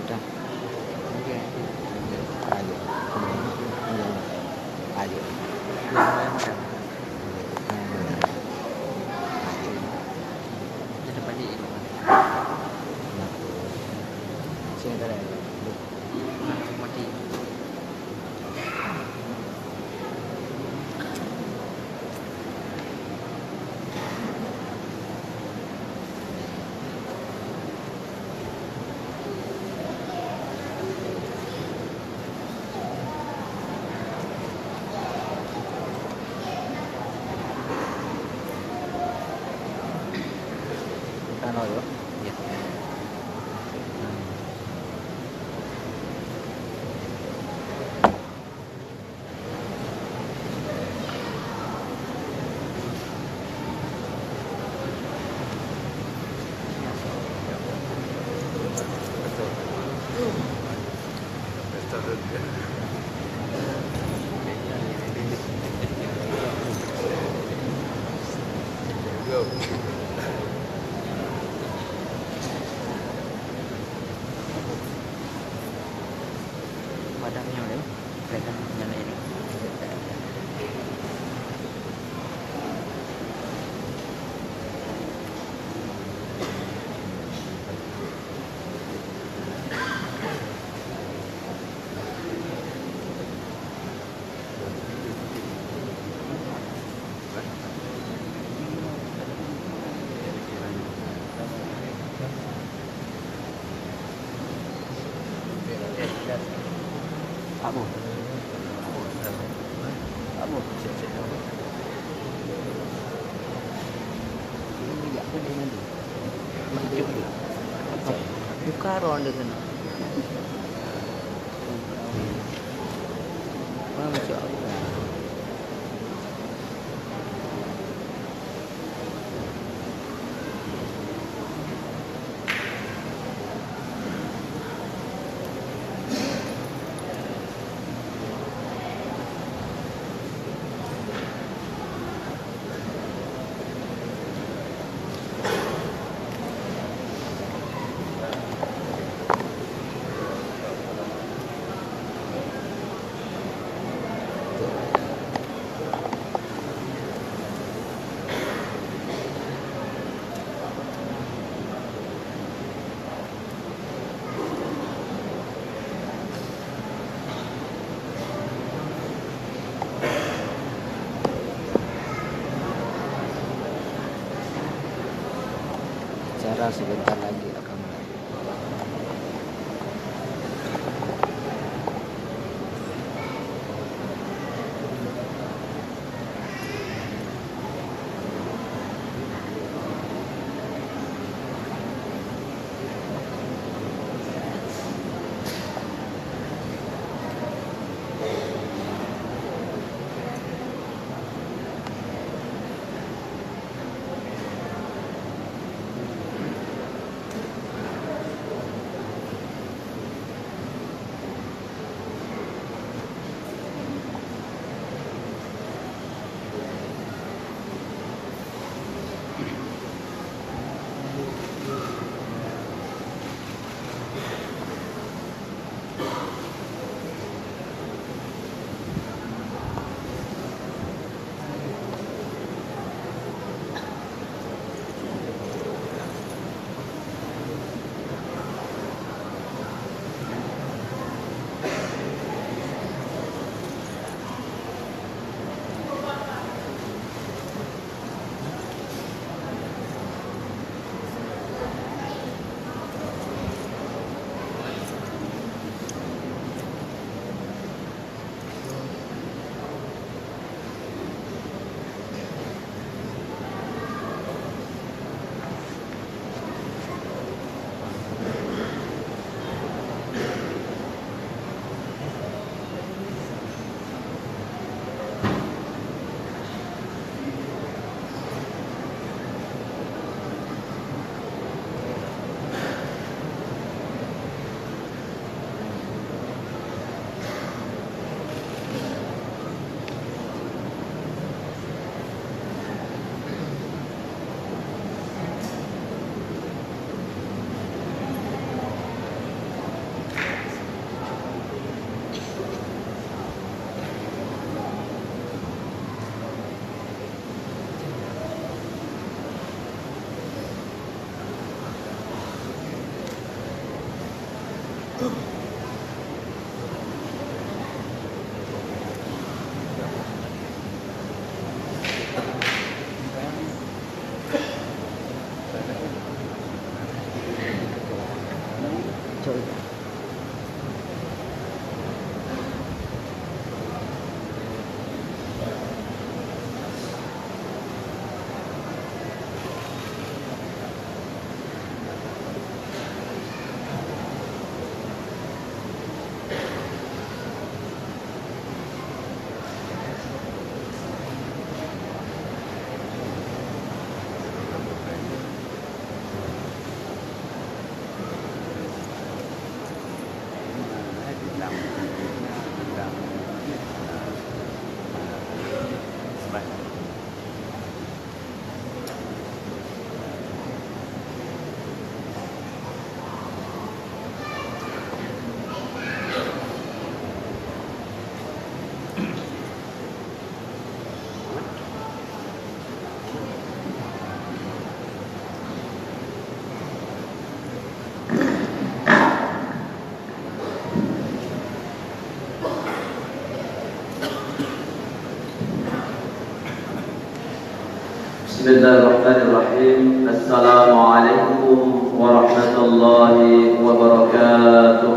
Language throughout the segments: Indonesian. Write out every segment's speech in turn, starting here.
Dah. Okey. Ayo. Ayo. Macam Ayo. ada balik itu. Sini tak ada. Langsung mati. Kan ayo. Ya. Padamnya udah. Kelihatan nyala ini. Apa? Apa? Ini ya apa dengan tu? Macam tu. Buka ronda sana. Macam apa? Cara sebentar lagi akan mulai. Bismillahirrahmanirrahim. Assalamualaikum warahmatullahi wabarakatuh.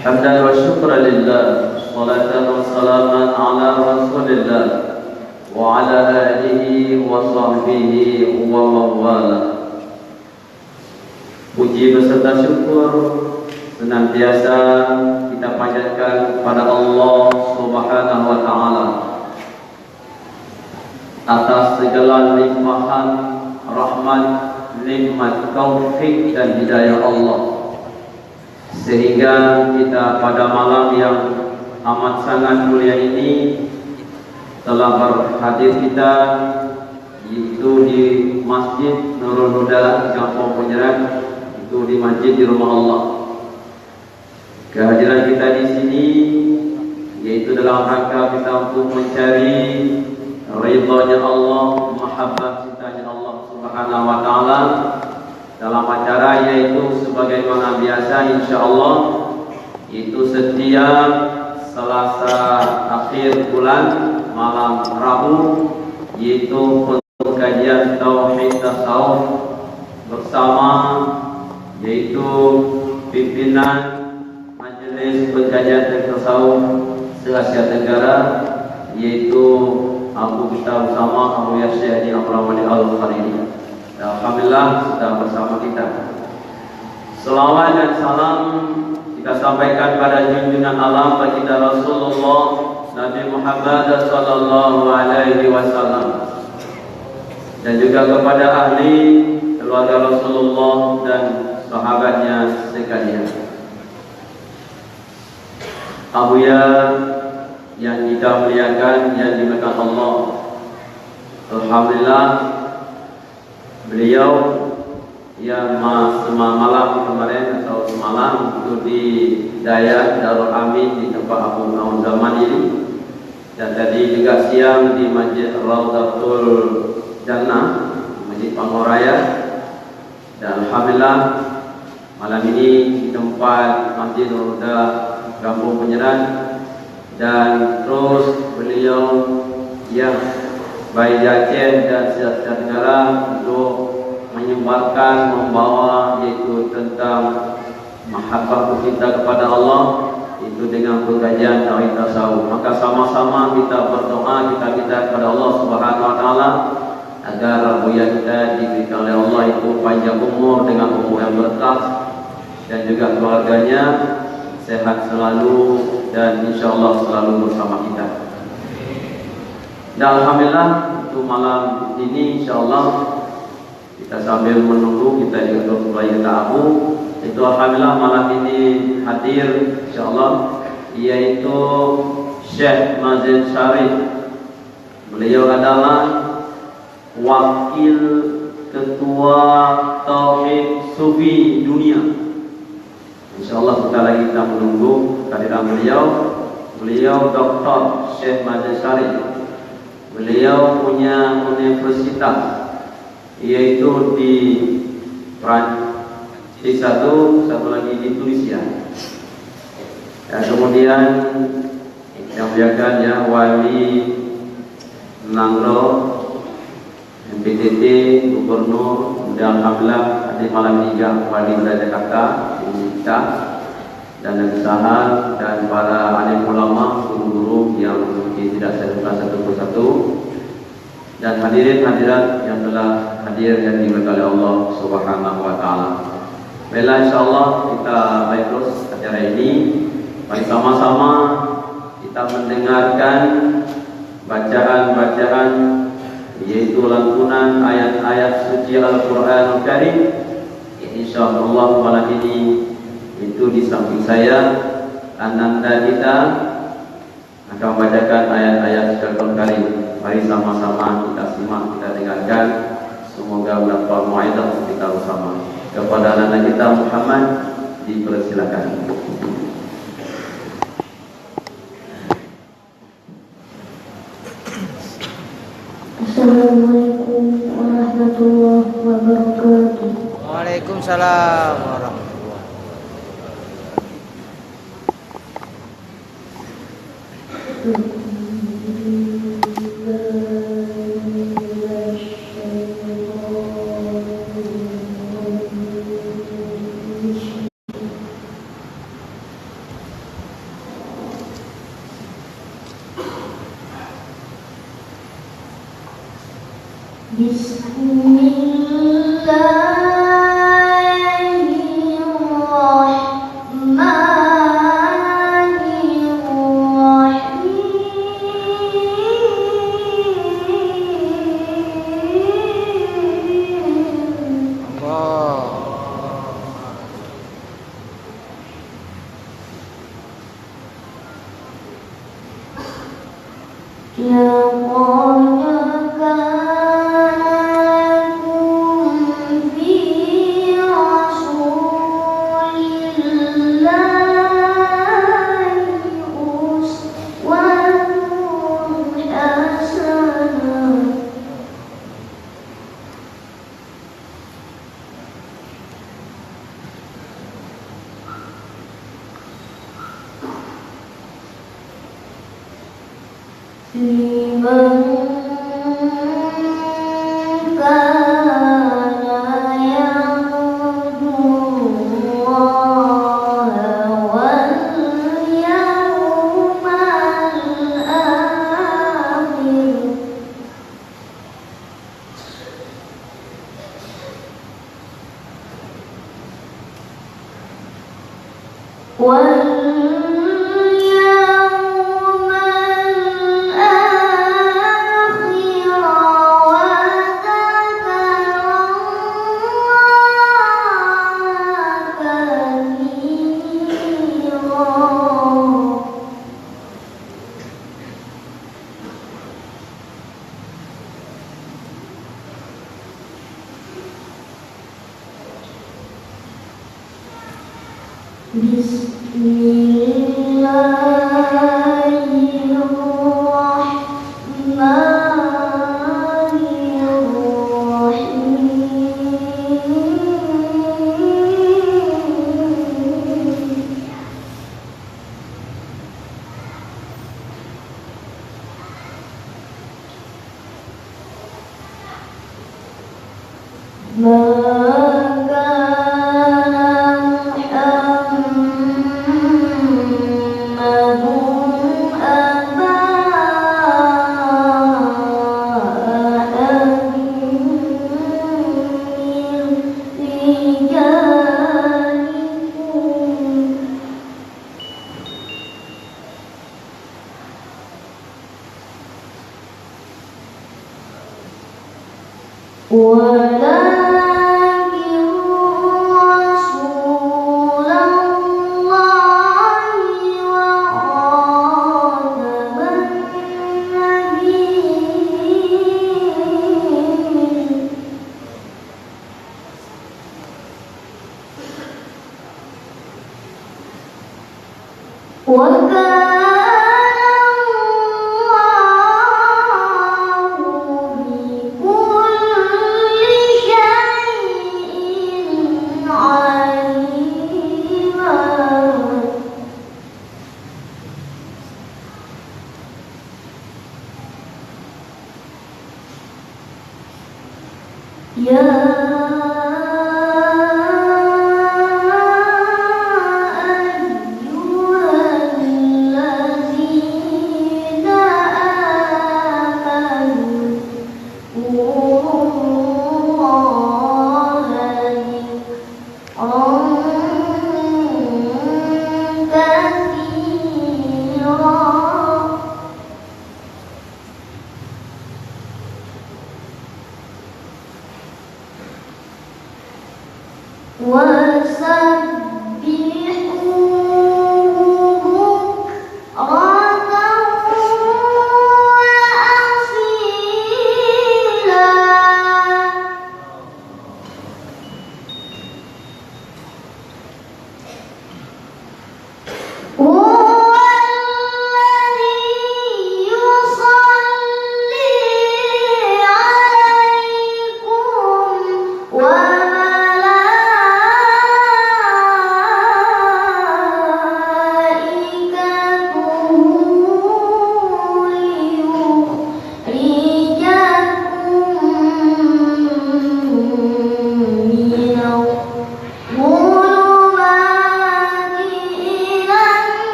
Hamdan wa syukran lillah, salatan wa salaman ala rasulillah wa ala alihi wa sahbihi wa mawala. Puji beserta syukur senantiasa kita panjatkan kepada Allah Subhanahu wa taala atas segala limpahan rahmat, nikmat, taufik dan hidayah Allah, sehingga kita pada malam yang amat sangat mulia ini telah berhadir kita itu di Masjid Nurul Huda Kampung Penyerat, itu di masjid di rumah Allah. Kehadiran kita di sini yaitu dalam rangka kita untuk mencari ridha-Nya Allah, mahabbah cintanya Allah Subhanahu wa taala dalam acara yaitu sebagaimana biasa insyaallah itu setiap Selasa akhir bulan malam Rabu yaitu untuk kajian tauhid tasawuf bersama yaitu pimpinan Majelis Pengkajian Tasawuf se-Asia Tenggara yaitu Abu kita bersama Abu Yasir Haji Abdul Rahman Al-Khariri. Alhamdulillah sudah bersama kita. Selawat dan salam kita sampaikan pada junjungan alam baginda Rasulullah Nabi Muhammad sallallahu alaihi wasallam dan juga kepada ahli keluarga Rasulullah dan sahabatnya sekalian. Abuya yang kita muliakan, yang dimuliakan Allah, alhamdulillah beliau yang semalam kemarin atau semalam itu di Daya Darul Amin di tempat Abu Naun Zaman ini, dan tadi juga siang di Masjid Raudhatul Jannah, Masjid Pangoraya, dan alhamdulillah malam ini di tempat Masjid Nurul Huda Kampung Penyerat, dan terus beliau yang baik di Aceh dan Asia Tenggara untuk menyebarkan, membawa yaitu tentang mahabbah kita kepada Allah itu dengan pengajian tauhid tasawuf. Maka sama-sama kita berdoa, kita minta kepada Allah Subhanahu wa taala agar buaya kita diberikan oleh Allah itu panjang umur dengan umur yang berkah, dan juga keluarganya sehat selalu dan insyaallah selalu bersama kita. Dan alhamdulillah untuk malam ini insyaallah kita sambil menunggu kita juga mulai ta'abu itu alhamdulillah malam ini hadir insyaallah yaitu Syekh Mazin Syarif. Beliau adalah wakil ketua Tauhid Sufi Dunia. InsyaAllah sebentar lagi kita menunggu kehadiran beliau. Beliau Dr. Syekh Mazin Syarif. Beliau punya universitas yaitu di Prancis satu lagi di Tunisia. Dan kemudian yang biakan ya Wali Nangro, MPTT, Gubernur, dan alhamdulillah hadir malam ini juga Wali Kota Jakarta kita dan usaha dan para alim ulama, guru-guru yang mungkin tidak saya sebutkan satu persatu, dan hadirin-hadirat yang telah hadir dan diberkahi oleh Allah Subhanahu wa taala. Baiklah, insyaallah kita baik terus acara ini. Mari sama-sama kita mendengarkan bacaan-bacaan yaitu lantunan ayat-ayat suci Al-Qur'anul Karim. Insyaallah malam ini itu di samping saya ananda kita akan membacakan ayat-ayat Al-Qur'anul Karim. Mari sama-sama kita simak, kita dengarkan. Semoga mendapat faedah kita bersama. Kepada anak kita Muhammad dipersilakan. Assalamualaikum warahmatullahi wabarakatuh. Waalaikumsalam warahmatullahi wabarakatuh.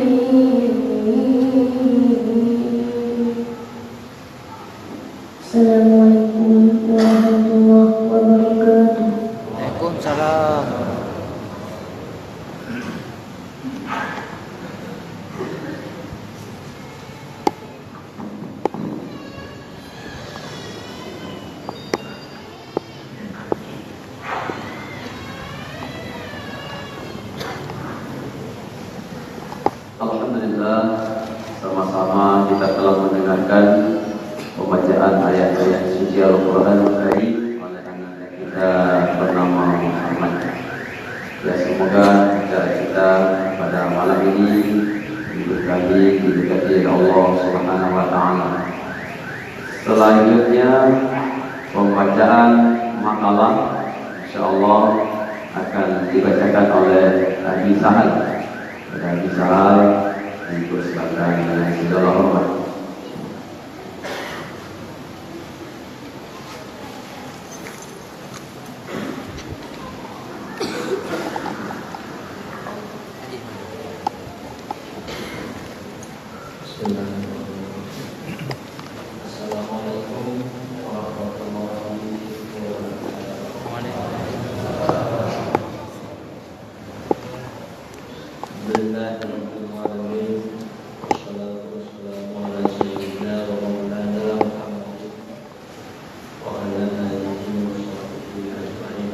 Assalamualaikum warahmatullahi wabarakatuh. Waalaikumsalam. Alhamdulillah, sama-sama kita telah mendengarkan pembacaan ayat-ayat suci Al-Quran Karim oleh anak kita bernama Muhammad. Ya, semoga kita pada malam ini didekati Allah Subhanahu wa Ta'ala. Selanjutnya pembacaan makalah insyaallah akan dibacakan oleh Abi Sahal. Abi Sahal dipersilakan dengan segala hormat. Assalamualaikum warahmatullahi wabarakatuh. Bismillahirrahmanirrahim. Wassalatu wassalamu ala sayyidina wa maulana Muhammad wa ala alihi wa sahbihi ajma'in.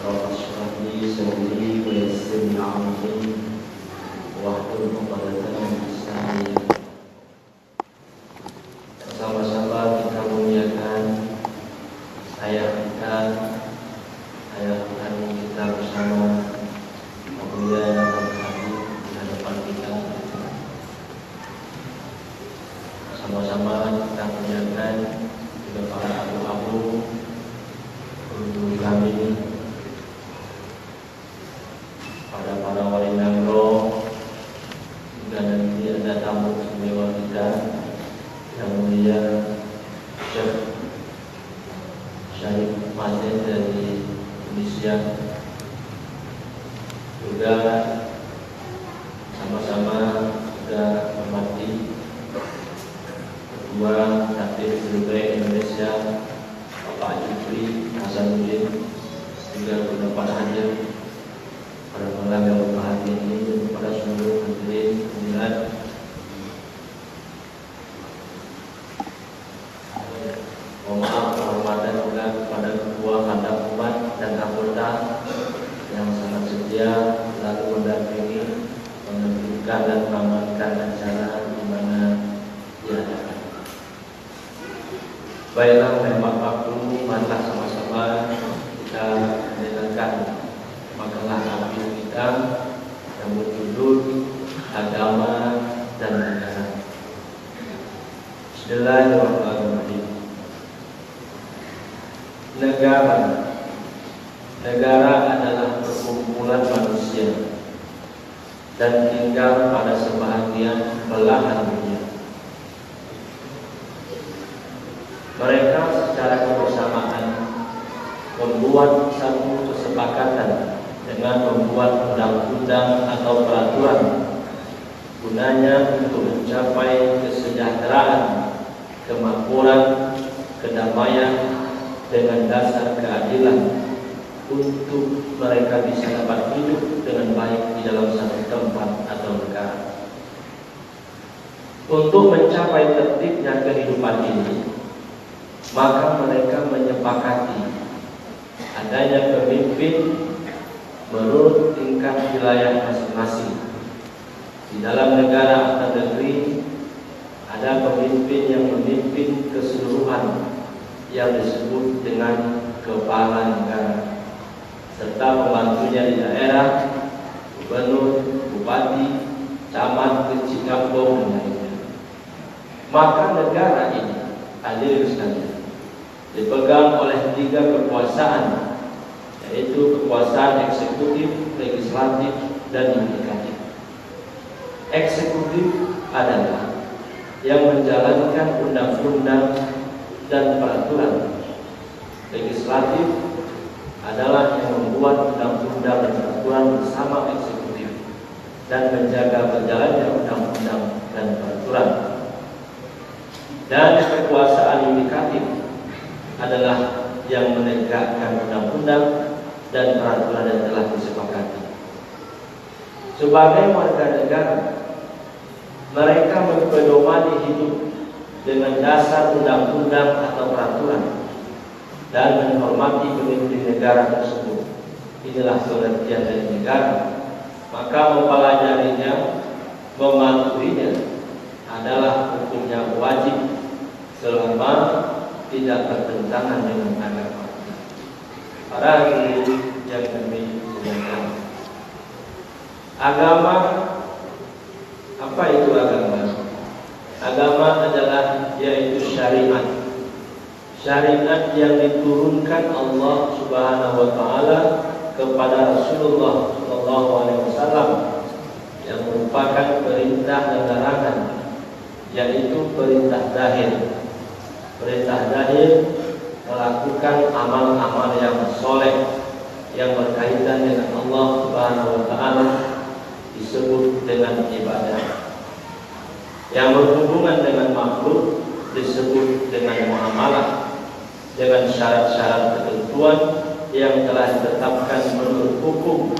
Rabbi shrah li sadri wa yassir li amri wahlul 'uqdatam min lisani. Sama-sama kita muliakan ayah Tuhan kita bersama Mulia yang terkasih di hadapan kita. Sama-sama kita muliakan juga para abu-abu guru kami, para wali nangro, juga nanti ada tamu istimewa kita yang mulia Syekh Syarif Mazin dari Indonesia. Juga sama-sama kita hormati Ketua Takdir Seluruh Indonesia Bapak Jufri Hasanuddin, juga beberapa hadir pada malam yang berbahagia ini, dan kepada seluruh hadirin hadirat. Mohon maaf kehormatan juga kepada Ketua Kadam Umat dan anggota yang sangat setia selalu mendampingi, menertibkan dan mengamankan acara di mana diadakan. Baiklah, memang waktu marilah sama-sama kita mendengarkan makalah Nabi kita yang berjudul Agama dan Negara. Bismillahirrahmanirrahim. Negara adalah perkumpulan manusia dan tinggal pada sebahagian belahan dunia. Mereka secara kebersamaan membuat satu kesepakatan dengan membuat undang-undang atau peraturan, gunanya untuk mencapai kesejahteraan, kemakmuran, kedamaian dengan dasar keadilan, untuk mereka bisa dapat hidup dengan baik di dalam satu tempat atau negara. Untuk mencapai tertibnya kehidupan ini, maka mereka menyepakati adanya pemimpin menurut tingkat wilayah masing-masing. Di dalam negara atau negeri ada pemimpin yang memimpin keseluruhan yang disebut dengan kepala negara, serta pembantunya di daerah, gubernur, bupati, camat, kecil kampung, dan lainnya. Maka negara ini, hadirin sekalian, dipegang oleh 3 kekuasaan, yaitu kekuasaan eksekutif, legislatif, dan yudikatif. Eksekutif adalah yang menjalankan undang-undang dan peraturan. Legislatif adalah yang membuat undang-undang dan peraturan bersama eksekutif. dan menjaga berjalannya undang-undang dan peraturan. Dan kekuasaan yudikatif adalah yang menegakkan undang-undang dan peraturan yang telah disepakati. Sebagai warga negara, mereka berpedomani hidup dengan dasar undang-undang atau peraturan dan menghormati pemimpin negara tersebut. Inilah pengertian dari negara. Maka mempelajarinya, mematuhinya adalah hukumnya wajib selama tidak bertentangan dengan agama. Para hadirin yang kami muliakan, agama, apa itu agama? Agama adalah yaitu syariat. Syariat yang diturunkan Allah Subhanahu wa taala kepada Rasulullah sallallahu alaihi wasallam yang merupakan perintah dan larangan, yaitu perintah zahir. Perintah zahir melakukan amal-amal yang soleh yang berkaitan dengan Allah Subhanahu wa taala disebut dengan ibadah. Yang berhubungan dengan makhluk disebut dengan muamalah dengan syarat-syarat ketentuan yang telah ditetapkan menurut hukum.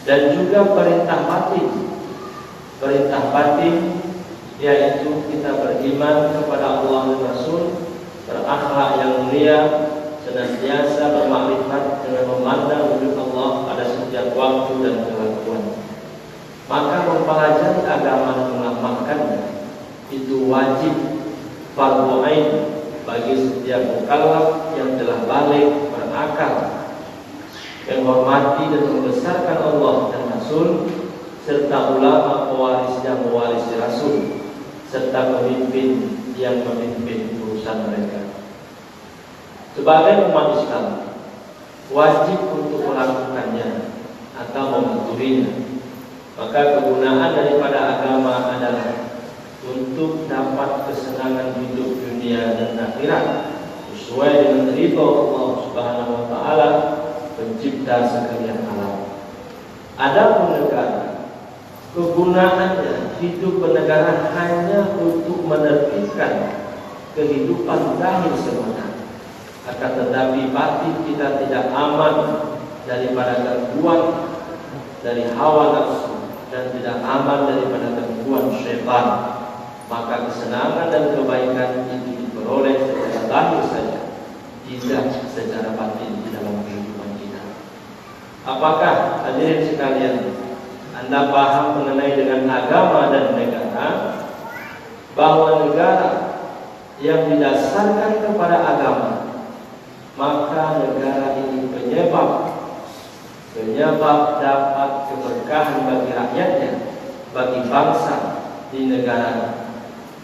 Dan juga perintah batin. Perintah batin yaitu kita beriman kepada Allah dan Rasul, berakhlak yang mulia, senantiasa bermakrifat dengan memandang wujud Allah pada setiap waktu dan kelakuan. Maka mempelajari agama dan mengamalkannya itu wajib fardhu ain bagi setiap mukallaf yang telah balik berakal, menghormati dan membesarkan Allah dan Rasul, serta ulama pewaris yang mewarisi Rasul, serta pemimpin yang memimpin urusan mereka. Sebagai umat Islam, wajib untuk melakukannya atau mematuhinya. Maka kegunaan daripada agama adalah untuk dapat kesenangan hidup dunia dan akhirat sesuai dengan ridha Allah Subhanahu wa taala, pencipta sekalian alam. Adapun negara, kegunaannya hidup bernegara hanya untuk menertibkan kehidupan zahir semata. Akan tetapi batin kita tidak aman daripada gangguan dari hawa nafsu dan tidak aman daripada gangguan syaitan. Maka kesenangan dan kebaikan itu diperoleh secara zahir saja, tidak secara batin di dalam kehidupan kita. Apakah hadirin sekalian, Anda paham mengenai dengan agama dan negara, bahwa negara yang didasarkan kepada agama, maka negara ini penyebab dapat keberkahan bagi rakyatnya, bagi bangsa di negara,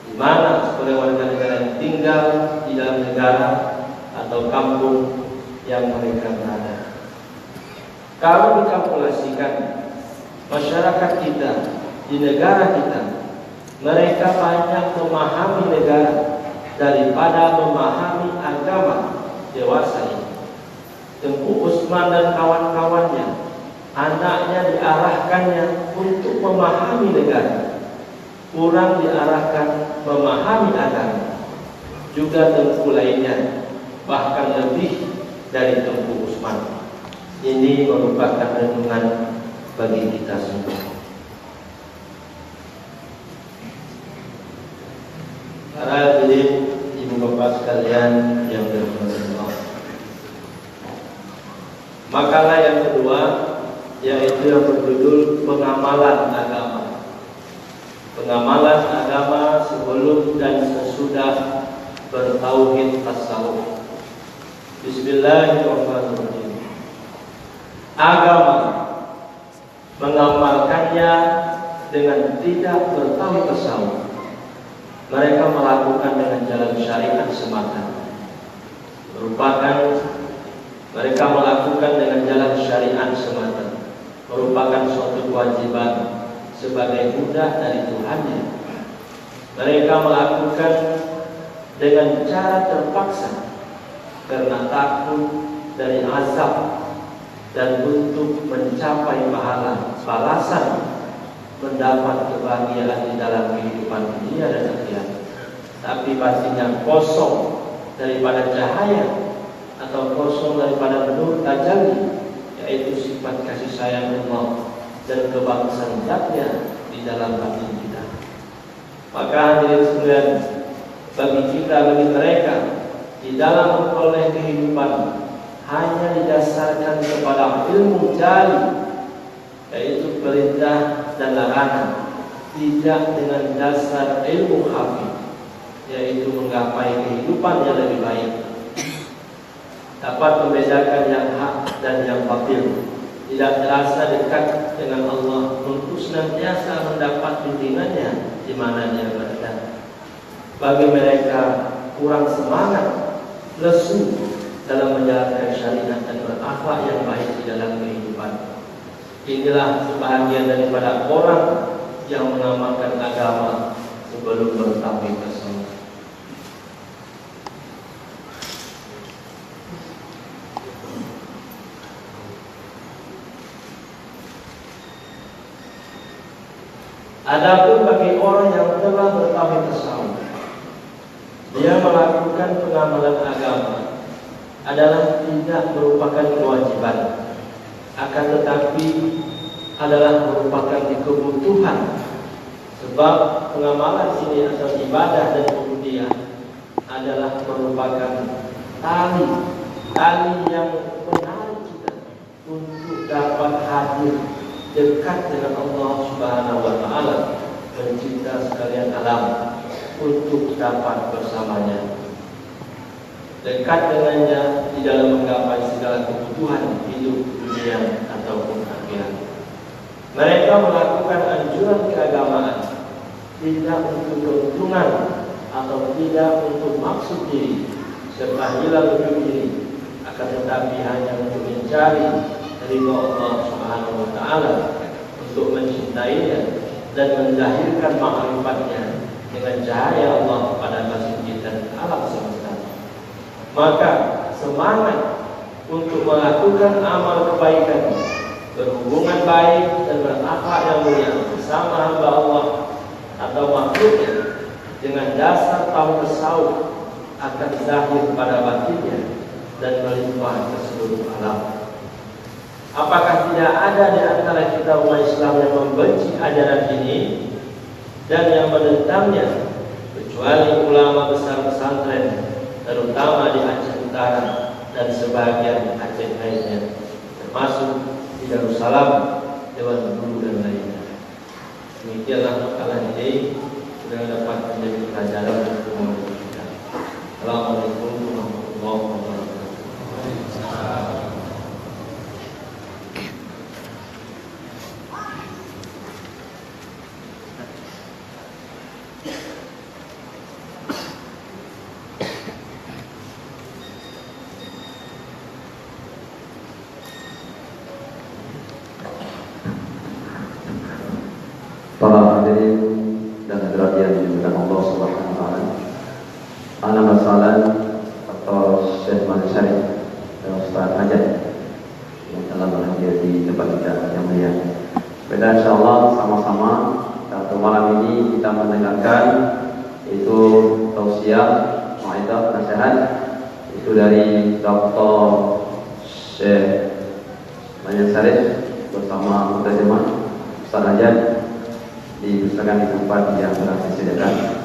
di mana sebagai warga negara yang tinggal di dalam negara atau kampung yang mereka berada. Kalau dikalkulasikan masyarakat kita di negara kita, mereka banyak memahami negara daripada memahami agama dewasa ini. Tengku Usman dan kawan-kawannya, anaknya diarahkannya untuk memahami negara, kurang diarahkan memahami agama. Juga tengku lainnya, bahkan lebih dari tengku Usman. Ini merupakan renungan bagi kita semua. Para hadirin, ibu bapak sekalian yang dirahmati Allah. Makalah yang kedua yaitu yang berjudul pengamalan agama. Pengamalan agama sebelum dan sesudah bertauhid tasawuf. Bismillahirrahmanirrahim. Agama mengamalkannya dengan tidak bertauhid tasawuf. Mereka melakukan dengan jalan syariat semata. Mereka melakukan dengan jalan syariat semata, merupakan suatu kewajiban sebagai budak dari Tuhannya. Mereka melakukan dengan cara terpaksa karena takut dari azab dan untuk mencapai pahala balasan mendapat kebahagiaan di dalam kehidupan dunia dan akhirat, tapi pastinya kosong daripada cahaya atau kosong daripada nur tajalli, yaitu sifat kasih sayang Allah dan kebangsan zatnya di dalam hati kita. Maka hadirin sekalian, bagi kita, bagi mereka, di dalam memperoleh kehidupan hanya didasarkan kepada ilmu jari, yaitu perintah dan larangan, tidak dengan dasar ilmu khafi, yaitu menggapai kehidupan yang lebih baik, dapat membedakan yang hak dan yang batil, tidak terasa dekat dengan Allah, untuk senantiasa mendapat bimbingannya di mana dia berada. Bagi mereka kurang semangat, lesu dalam menjalankan syariat dan berakhlak yang baik di dalam kehidupan. Inilah sebahagian daripada orang yang mengamalkan agama sebelum bertauhid bersama. Adapun bagi orang yang telah bertauhid bersama, dia melakukan pengamalan agama adalah tidak merupakan kewajiban, akan tetapi adalah merupakan kebutuhan, sebab pengamalan ini atau ibadah dan ubudiyah adalah merupakan tali yang menarik kita untuk dapat hadir dekat dengan Allah Subhanahu wa Ta'ala, pencipta sekalian alam, untuk dapat bersamanya, dekat dengannya di dalam menggapai segala kebutuhan hidup dunia ataupun akhirat. Mereka melakukan anjuran keagamaan tidak untuk keuntungan atau tidak untuk maksud diri serta hilang diri, akan tetapi hanya untuk mencari ridha Allah Subhanahu wa Ta'ala, untuk mencintainya dan menzahirkan ma'rifatnya dengan cahaya Allah pada masjid dan alam semesta. Maka semangat untuk melakukan amal kebaikan, berhubungan baik dan berakhlak yang mulia bersama hamba Allah atau makhluknya dengan dasar tauhid tasawuf akan zahir pada batinnya dan melimpah ke seluruh alam. Apakah tidak ada di antara kita umat Islam yang membenci ajaran ini dan yang menentangnya, kecuali ulama besar pesantren, terutama di Aceh Utara dan sebagian Aceh lainnya, termasuk di Darussalam, Dewan Guru dan lainnya. Demikianlah makalah ini sudah dapat menjadi pelajaran untuk kita. Assalamualaikum warahmatullahi wabarakatuh. Para hadirin dan hadirat yang dimuliakan Allah Subhanahu wa Ta'ala, ana masalan atau Syekh Mahdi Syarif dan Ustaz Hajat yang telah berhadir di tempat kita yang mulia. Dan insyaallah sama-sama satu malam ini kita mendengarkan itu tausiah, mau'izah, nasihat itu dari Dr. Syekh Mahdi Syarif bersama muterjemah Ustaz Hajat dipersilakan di tempat yang telah disediakan.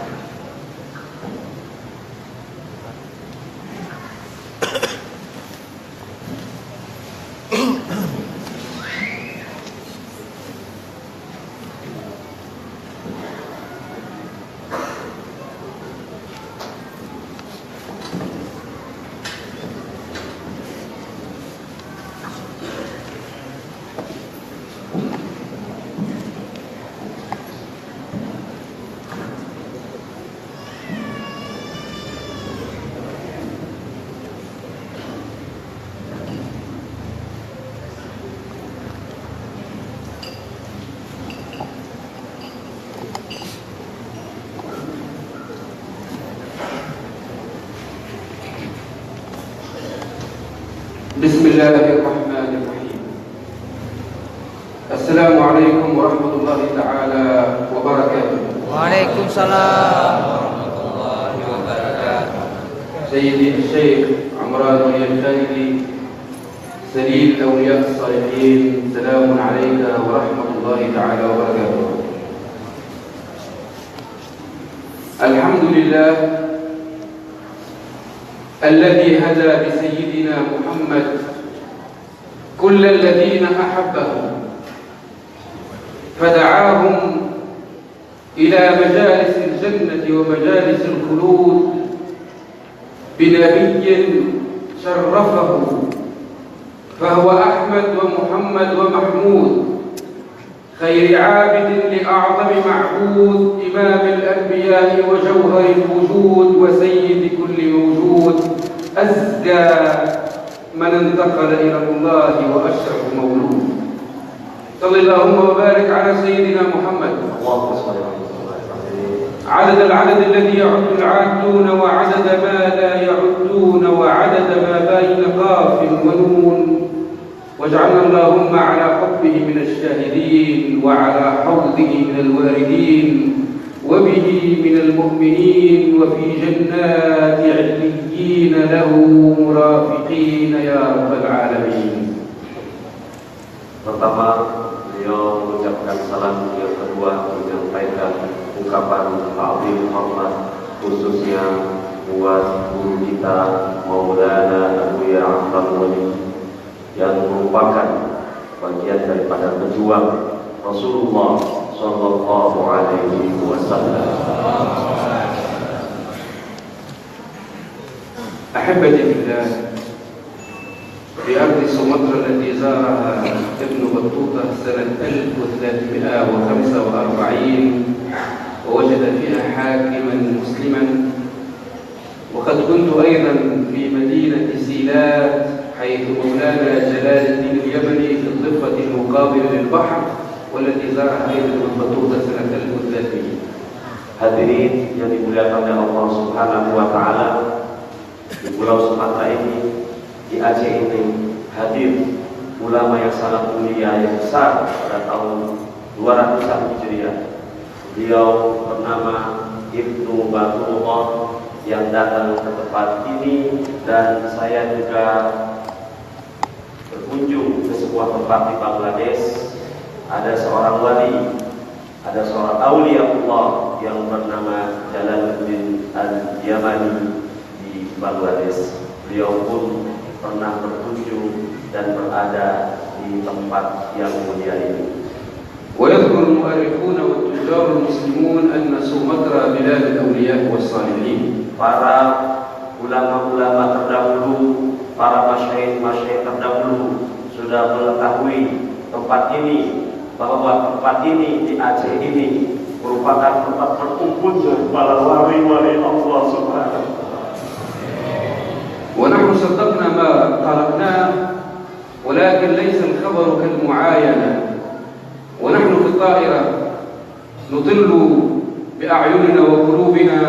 Bismillahirrahmanirrahim. Assalamualaikum warahmatullahi ta'ala Waalaikumsalam warahmatullahi wabarakatuh. سيدي الشيخ عمران الشاهدي سليل الأولياء الصالحين، سلام عليك ورحمة الله تعالى وبركاته. الحمد لله الذي هدى بسيدنا محمد كل الذين أحبهم فدعاهم إلى مجالس الجنة ومجالس الخلود بنبي شرفه، فهو أحمد ومحمد ومحمود، خير عابد لأعظم معبود، إمام الأنبياء وجوهر الوجود وسيد كل موجود، أزكى من انتقل إلى الله وأشرف مولود. صل اللهم وبارك على سيدنا محمد عدد العدد الذي يعد العادون وعدد ما لا يعدون وعدد ما بين قاف ونون، واجعلنا اللهم على حبه من الشاهدين وعلى حوضه من الواردين وبه من المؤمنين وفي جنات عليين له مرافقين يا رب العالمين. Pertama, beliau mengucapkan salam, yang kedua menyampaikan ungkapan ta'zim hormat khususnya buat guru kita Maulana Abuya Abdul Wali yang merupakan bagian daripada pejuang Rasulullah Sallallahu Alaihi Wasallam. أحبتي بالله، في أرض سومطرة التي زارها ابن بطوطة سنة 1345 ووجد فيها حاكما مسلما، وقد كنت أيضا في مدينة سيلات حيث مولانا جلال الدين اليمني في الضفة المقابلة للبحر والتي زارها أيضا ابن بطوطة سنة 1300. Hadirin yang dimuliakan oleh Allah Subhanahu wa taala, di Pulau Sumatera ini, di Aceh ini hadir ulama yang sangat mulia yang besar pada tahun 200-an Hijriah. Beliau bernama Ibnu Battuta yang datang ke tempat ini, dan saya juga berkunjung ke sebuah tempat di Bangladesh. Ada seorang wali, ada seorang auliaullah yang bernama Jalaluddin Al-Yamani di Bangladesh. Beliau pun pernah berkunjung dan berada di tempat yang mulia ini. ويذكر المؤرخون والتجار المسلمون أن سومطرة بلاد الأولياء والصالحين. Para ulama-ulama terdahulu, para masyayikh terdahulu sudah mengetahui tempat ini, bahwa tempat ini di Aceh ini merupakan tempat berkumpulnya para wali-wali Allah Subhanahu. ونحن صدقنا ما قرأناه، ولكن ليس الخبر كالمعاينة. ونحن في الطائرة نطل بأعيننا وقلوبنا،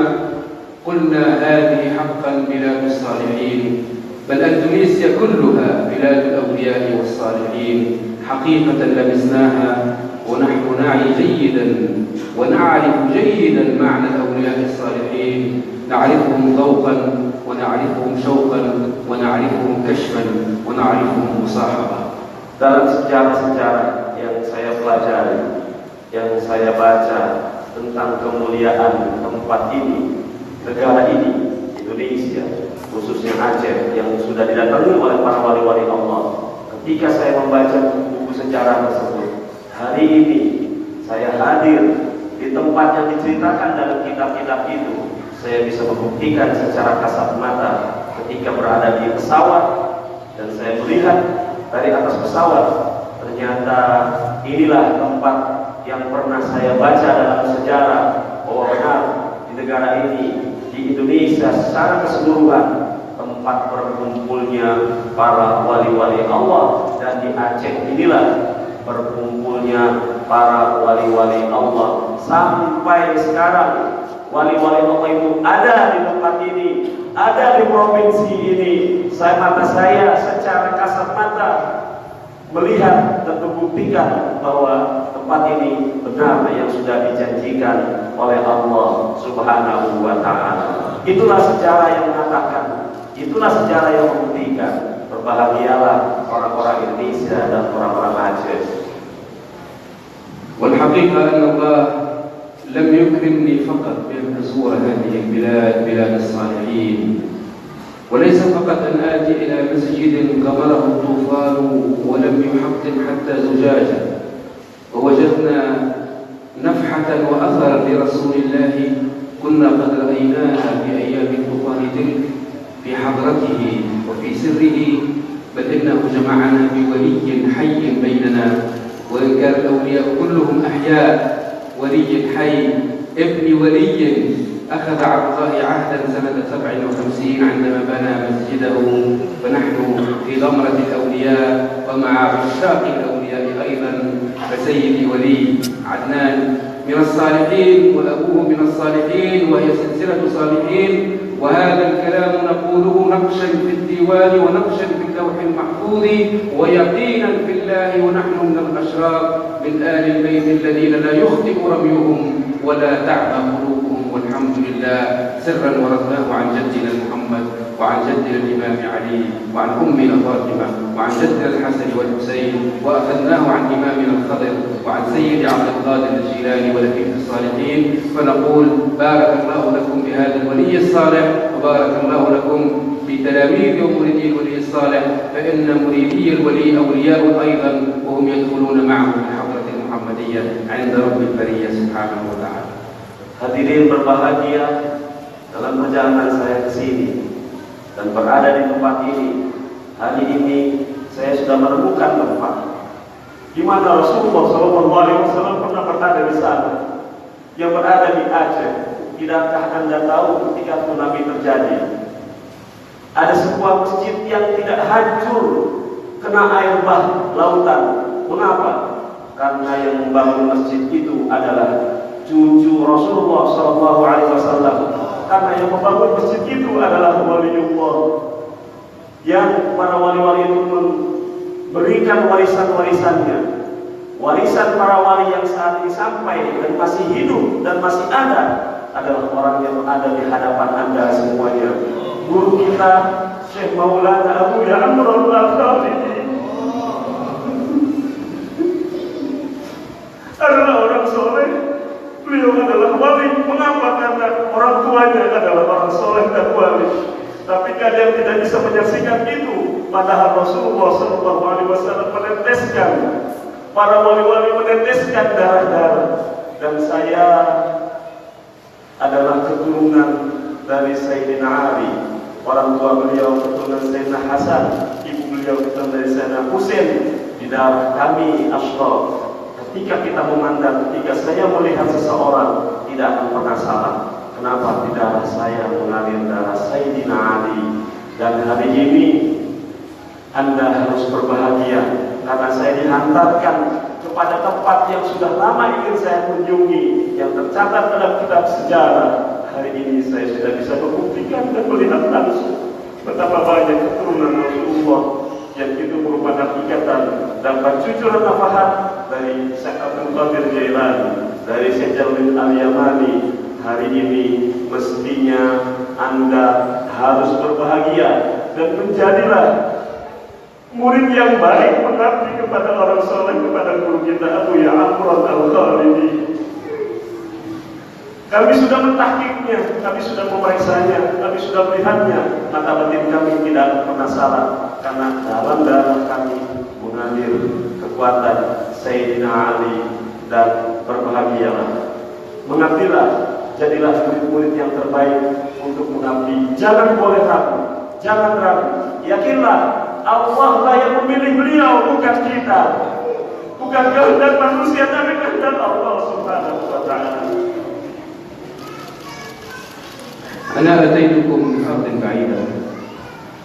قلنا هذه حقا بلاد الصالحين، بل أندونيسيا كلها بلاد الأولياء والصالحين. حقيقة لمسناها ونحن نعي جيدا ونعرف جيدا معنى الأولياء الصالحين، نعرفهم ذوقا ونعرفهم شوقا ونعرفهم كشفا ونعرفهم مصاحبة. Dalam sejarah-sejarah yang saya pelajari, yang saya baca tentang kemuliaan tempat ini, negara ini, Indonesia, khususnya Aceh yang sudah didatangi oleh para wali-wali Allah. Ketika saya membaca buku sejarah tersebut, hari ini saya hadir di tempat yang diceritakan dalam kitab-kitab itu. Saya bisa membuktikan secara kasat mata ketika berada di pesawat dan saya melihat dari atas pesawat, ternyata inilah tempat yang pernah saya baca dalam sejarah bahwa benar di negara ini, di Indonesia secara keseluruhan, tempat berkumpulnya para wali-wali Allah, dan di Aceh inilah berkumpulnya para wali-wali Allah. Sampai sekarang wali-wali Allah itu ada di tempat ini, ada di provinsi ini. Mata saya secara kasat mata melihat dan membuktikan bahwa tempat ini benar yang sudah dijanjikan oleh Allah Subhanahu wa Ta'ala. Itulah sejarah yang mengatakan, itulah sejarah yang membuktikan. Berbahagialah orang-orang Indonesia dan orang-orang Aceh. والحقيقة أن الله لم يكرمني فقط بأن أزور هذه البلاد بلاد الصالحين، وليس فقط أن آتي إلى مسجد غمره الطوفان ولم يحطم حتى زجاجة، ووجدنا نفحة وأثرا لرسول الله كنا قد رأيناها في أيام الطوفان تلك في حضرته وفي سره، بل إنه جمعنا بولي حي بيننا، وإن كان الأولياء كلهم أحياء، ولي حي ابن ولي أخذ على الله عهدا سنة 57 عندما بنى مسجده، فنحن في غمرة الأولياء ومع عشاق الأولياء أيضا، فسيدي ولي عدنان من الصالحين وأبوه من الصالحين وهي سلسلة صالحين، وهذا الكلام نقوله نقشا في الديوان ونقشا في اللوح المحفوظ ويقينا في الله، ونحن من الأشرار من آل البيت الذين لا يخطئ رميهم ولا تعبى قلوبهم، والحمد لله سرا ورثناه عن جدنا محمد وعن جدنا الإمام علي وعن أمنا فاطمة وعن جدنا الحسن والحسين، وأخذناه عن إمامنا الخضر وعن سيد عبد القادر الجيلاني ولفيف الصالحين، فنقول بارك الله لكم بهذا الولي الصالح، وبارك الله لكم بتلاميذ ومريدي الولي الصالح، فإن مريدي الولي أولياء أيضا وهم يدخلون معه في الحضرة المحمدية عند رب البرية سبحانه وتعالى. Hadirin berbahagia, dalam perjalanan saya ke sini dan berada di tempat ini, hari ini saya sudah menemukan tempat di mana Rasulullah SAW pernah berada di sana, yang berada di Aceh. Tidakkah Anda tahu ketika tsunami terjadi, ada sebuah masjid yang tidak hancur kena air bah lautan. Mengapa? Karena yang membangun masjid itu adalah cucu Rasulullah SAW. Karena yang membangun masjid itu adalah waliullah, yang para wali-wali itu memberikan warisan-warisannya. Warisan para wali yang saat ini sampai dan masih hidup dan masih ada adalah orang yang ada di hadapan Anda semuanya. Guru kita Syekh Maulana Abu Ya'mur Al-Khalidi adalah orang soleh. Beliau adalah wali. Mengapa? Karena orang tuanya adalah orang soleh dan wali. Tapi kalian tidak bisa menyaksikan itu. Padahal Rasulullah SAW meneteskan, para wali-wali meneteskan darah-darah. Dan saya adalah keturunan dari Sayyidina Ali. Orang tua beliau keturunan Sayyidina Hasan, ibu beliau keturunan dari Sayyidina Husain. Di darah kami ashraf. Ketika kita memandang, ketika saya melihat seseorang, tidak akan pernah salah. Kenapa? Di darah saya mengalir darah Sayyidina Ali. Dan hari ini Anda harus berbahagia karena saya dihantarkan kepada tempat yang sudah lama ingin saya kunjungi, yang tercatat dalam kitab sejarah. Hari ini saya sudah bisa membuktikan dan melihat langsung betapa banyak keturunan Rasulullah yang itu merupakan ikatan dan percucuran nafahat dari Syekh Abdul Qadir Jailani, dari Syekh Jalil Al-Yamani. Hari ini mestinya Anda harus berbahagia dan menjadilah murid yang baik, mengabdi kepada orang soleh, kepada guru kita Abu Ya'mur Al-Khalidi. Kami sudah mentahqiqnya, kami sudah memeriksanya, kami sudah melihatnya. Mata batin kami tidak pernah salah, karena dalam darah kami mengalir kekuatan Sayyidina Ali. Dan berbahagialah, mengabdilah, jadilah murid-murid yang terbaik untuk mengabdi. Jangan boleh ragu, jangan ragu. Yakinlah, Allah lah yang memilih beliau, bukan kita, bukan kehendak manusia, tapi kehendak Allah Subhanahu wa Ta'ala. Ana ataitukum min ardin ba'idah.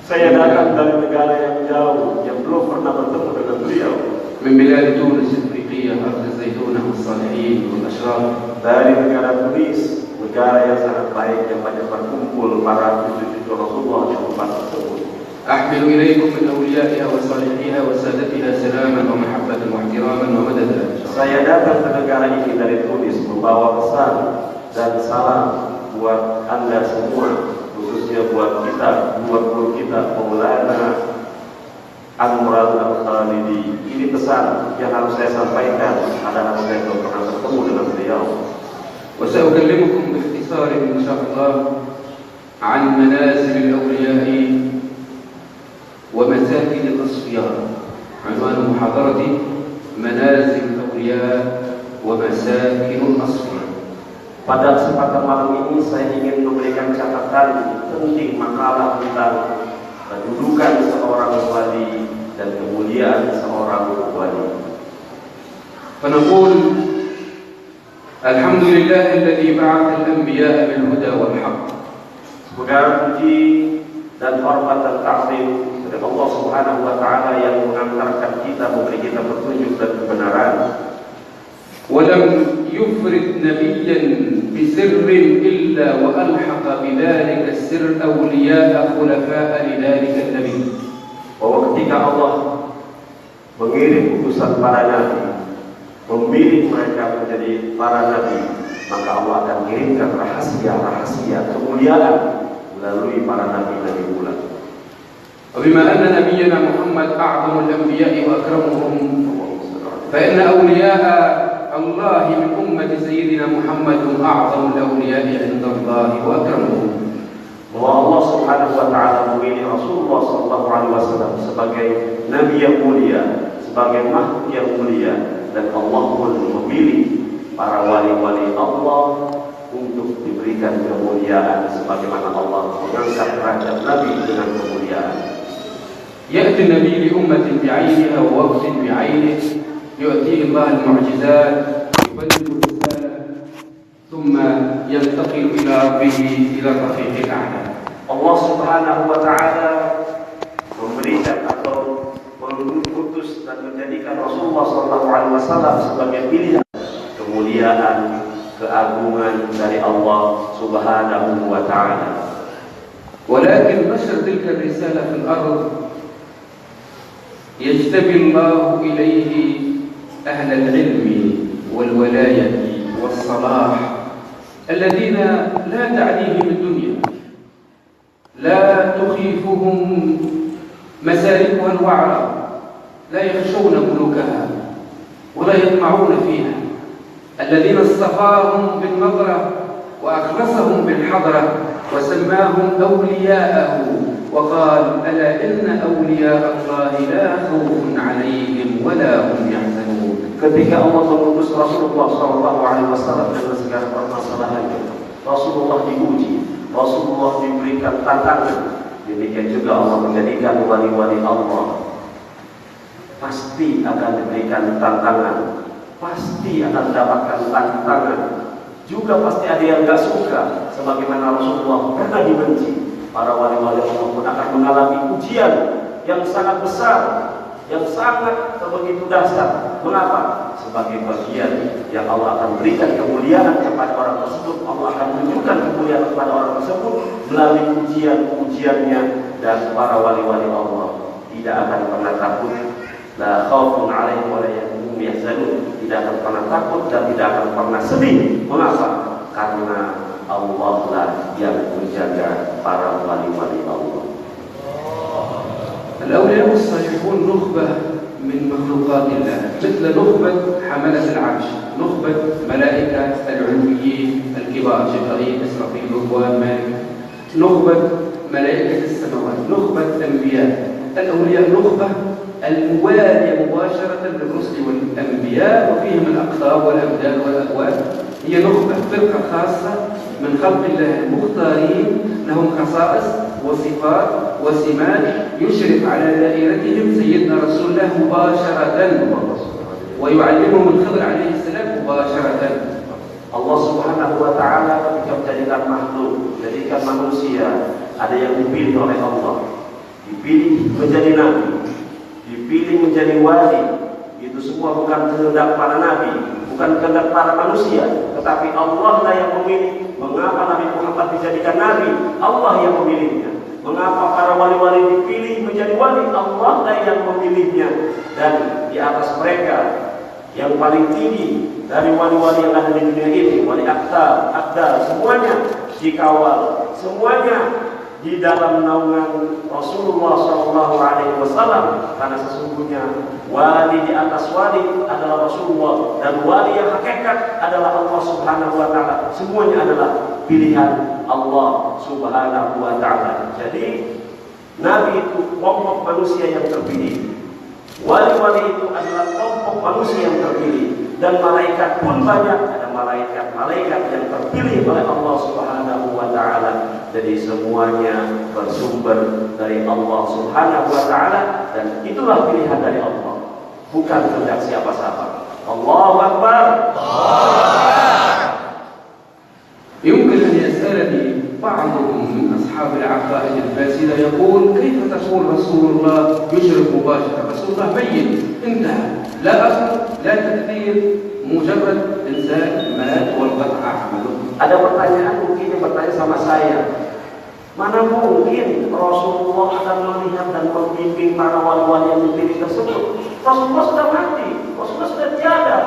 Saya datang dari negara yang jauh, yang belum pernah bertemu dengan beliau. Min bilad Tunis al-Afriqiyah, ardh az-zaytunah was-salihin wal-ashraf. Dari negara Tunis, negara yang sangat baik, yang banyak berkumpul para cucu-cucu Rasulullah di tempat tersebut. أحمل إليكم من أوليائها وصالحيها وسادتها سلاما ومحبة واحتراما ومددا. Saya datang ke negara ini dari Tunis membawa pesan dan salam buat Anda semua, khususnya buat guru kita Maulana Al-Murad Al-Khalidi. Ini pesan yang harus saya sampaikan pada saya belum pernah bertemu dengan beliau. وسأكلمكم باختصار إن شاء الله عن منازل الأولياء ومساكن الأصفياء. عنوان محاضرتي منازل الأولياء ومساكن الأصفياء. Pada kesempatan malam ini saya ingin memberikan catatan penting makalah tentang kedudukan seorang wali dan kemuliaan seorang wali. فنقول الحمد لله الذي بعث الأنبياء بالهدى والحق. Segala puji dan hormat dan takzim kepada Allah Subhanahu wa taala yang mengantarkan kita, memberi kita petunjuk dan kebenaran. ولم يفرد نبيا بسر إلا وألحق بذلك السر أولياء خلفاء لذلك النبي. Bahwa ketika Allah mengirim utusan para nabi, memilih mereka menjadi para nabi, maka Allah akan kirimkan rahasia-rahasia kemuliaan melalui para nabi-nabi pula. وبما أن نبينا محمد أعظم الأنبياء وأكرمهم فإن أولياء الله من أمة سيدنا محمد هم أعظم الأولياء عند الله وأكرمهم. Bahwa Allah Subhanahu wa taala memilih Rasulullah sallallahu alaihi wasallam sebagai nabi yang mulia, sebagai makhluk yang mulia, dan Allah pun memilih para wali-wali Allah untuk diberikan kemuliaan sebagaimana Allah mengangkat derajat nabi dengan kemuliaan. يأتي النبي لأمة بعينها ووقت بعينه يؤتيه الله المعجزات يبلغ الرسالة ثم ينتقل إلى ربه إلى الرفيق الأعلى. Allah Subhanahu wa taala memberikan atau mengutus dan menjadikan Rasulullah sallallahu alaihi wasallam sebagai pilihan kemuliaan, keagungan dari Allah Subhanahu wa taala. ولكن نشر تلك الرسالة في الأرض يجتبي الله إليه أهل العلم والولاية والصلاح الذين لا تعديهم الدنيا، لا تخيفهم مسالكها الوعرة، لا يخشون ملوكها ولا يطمعون فيها، الذين اصطفاهم بالنظرة وأخلصهم بالحضرة وسماهم أولياءه وقال ألا إن أولياء الله لا خوف عليهم ولا هم يحزنون. Ketika Allah mengutus Rasulullah SAW dengan segala permasalahannya, Rasulullah diuji, Rasulullah diberikan tantangan. Demikian juga Allah menjadikan wali-wali Allah pasti akan diberikan tantangan, pasti akan mendapatkan tantangan. Juga pasti ada yang gak suka, sebagaimana Rasulullah pernah dibenci. Para wali-wali Allah pun akan mengalami ujian yang sangat besar, yang sangat begitu dahsyat. Mengapa? Sebagai bagian yang Allah akan berikan kemuliaan kepada orang tersebut. Allah akan menunjukkan kemuliaan kepada orang tersebut melalui ujian-ujiannya, dan para wali-wali Allah tidak akan pernah takut. La khaufun 'alaihim wa la hum yahzanun. Tidak akan pernah takut dan tidak akan pernah sedih. Mengapa? Karena Allah lah yang menjaga para wali-wali Allah. الأولياء الصالحون نخبة من مخلوقات الله، مثل نخبة حملة العرش، نخبة ملائكة العلويين الكبار جبريل إسرافيل رضوان مالك، نخبة ملائكة السماوات، نخبة أنبياء. الأولياء نخبة الموالية مباشرة للرسل والأنبياء وفيهم الأقطاب والأبدان والأقوال. هي نخبة فرقة خاصة من خلق الله المختارين، لهم خصائص وصفات وسمات يشرف على دائرتهم سيدنا رسول الله مباشرة ويعلمهم الخضر عليه السلام مباشرة. Allah Subhanahu wa taala ketika menjadikan makhluk, menjadikan manusia, ada yang dipilih oleh Allah, dipilih menjadi nabi, dipilih menjadi wali. Itu semua bukan kehendak para nabi, bukan kehendak para manusia, tetapi Allah lah yang memilih. Mengapa Nabi Muhammad dijadikan nabi? Allah yang memilihnya. Mengapa para wali-wali dipilih menjadi wali? Allah lah yang memilihnya. Dan di atas mereka yang paling tinggi dari wali-wali yang ada di dunia ini, wali akdar, semuanya dikawal, semuanya di dalam naungan Rasulullah SAW, karena sesungguhnya wali di atas wali adalah Rasulullah, dan wali yang hakikat adalah Allah Subhanahu wa Ta'ala. Semuanya adalah pilihan Allah Subhanahu wa Ta'ala. Jadi Nabi itu kelompok manusia yang terpilih, wali-wali itu adalah kelompok manusia yang terpilih, dan malaikat pun banyak. Ada malaikat yang terpilih oleh Allah Subhanahu wa Ta'ala. Jadi semuanya bersumber dari Allah Subhanahu wa Ta'ala, dan itulah pilihan dari Allah, bukan kehendak siapa-siapa. Allahu Akbar. يمكن أن يسألني بعضهم من أصحاب العقائد الفاسدة يقول: كيف تقول رسول الله يشرك مباشرة؟ رسول الله ميت انتهى، لا أصل لا تأثير، مجرد إنسان مات وانقطع عمله. Ada pertanyaan mungkin yang bertanya sama saya, mana mungkin Rasulullah akan melihat dan membimbing para wali-wali yang dipilih tersebut? Rasulullah sudah mati, Rasulullah sudah tiada.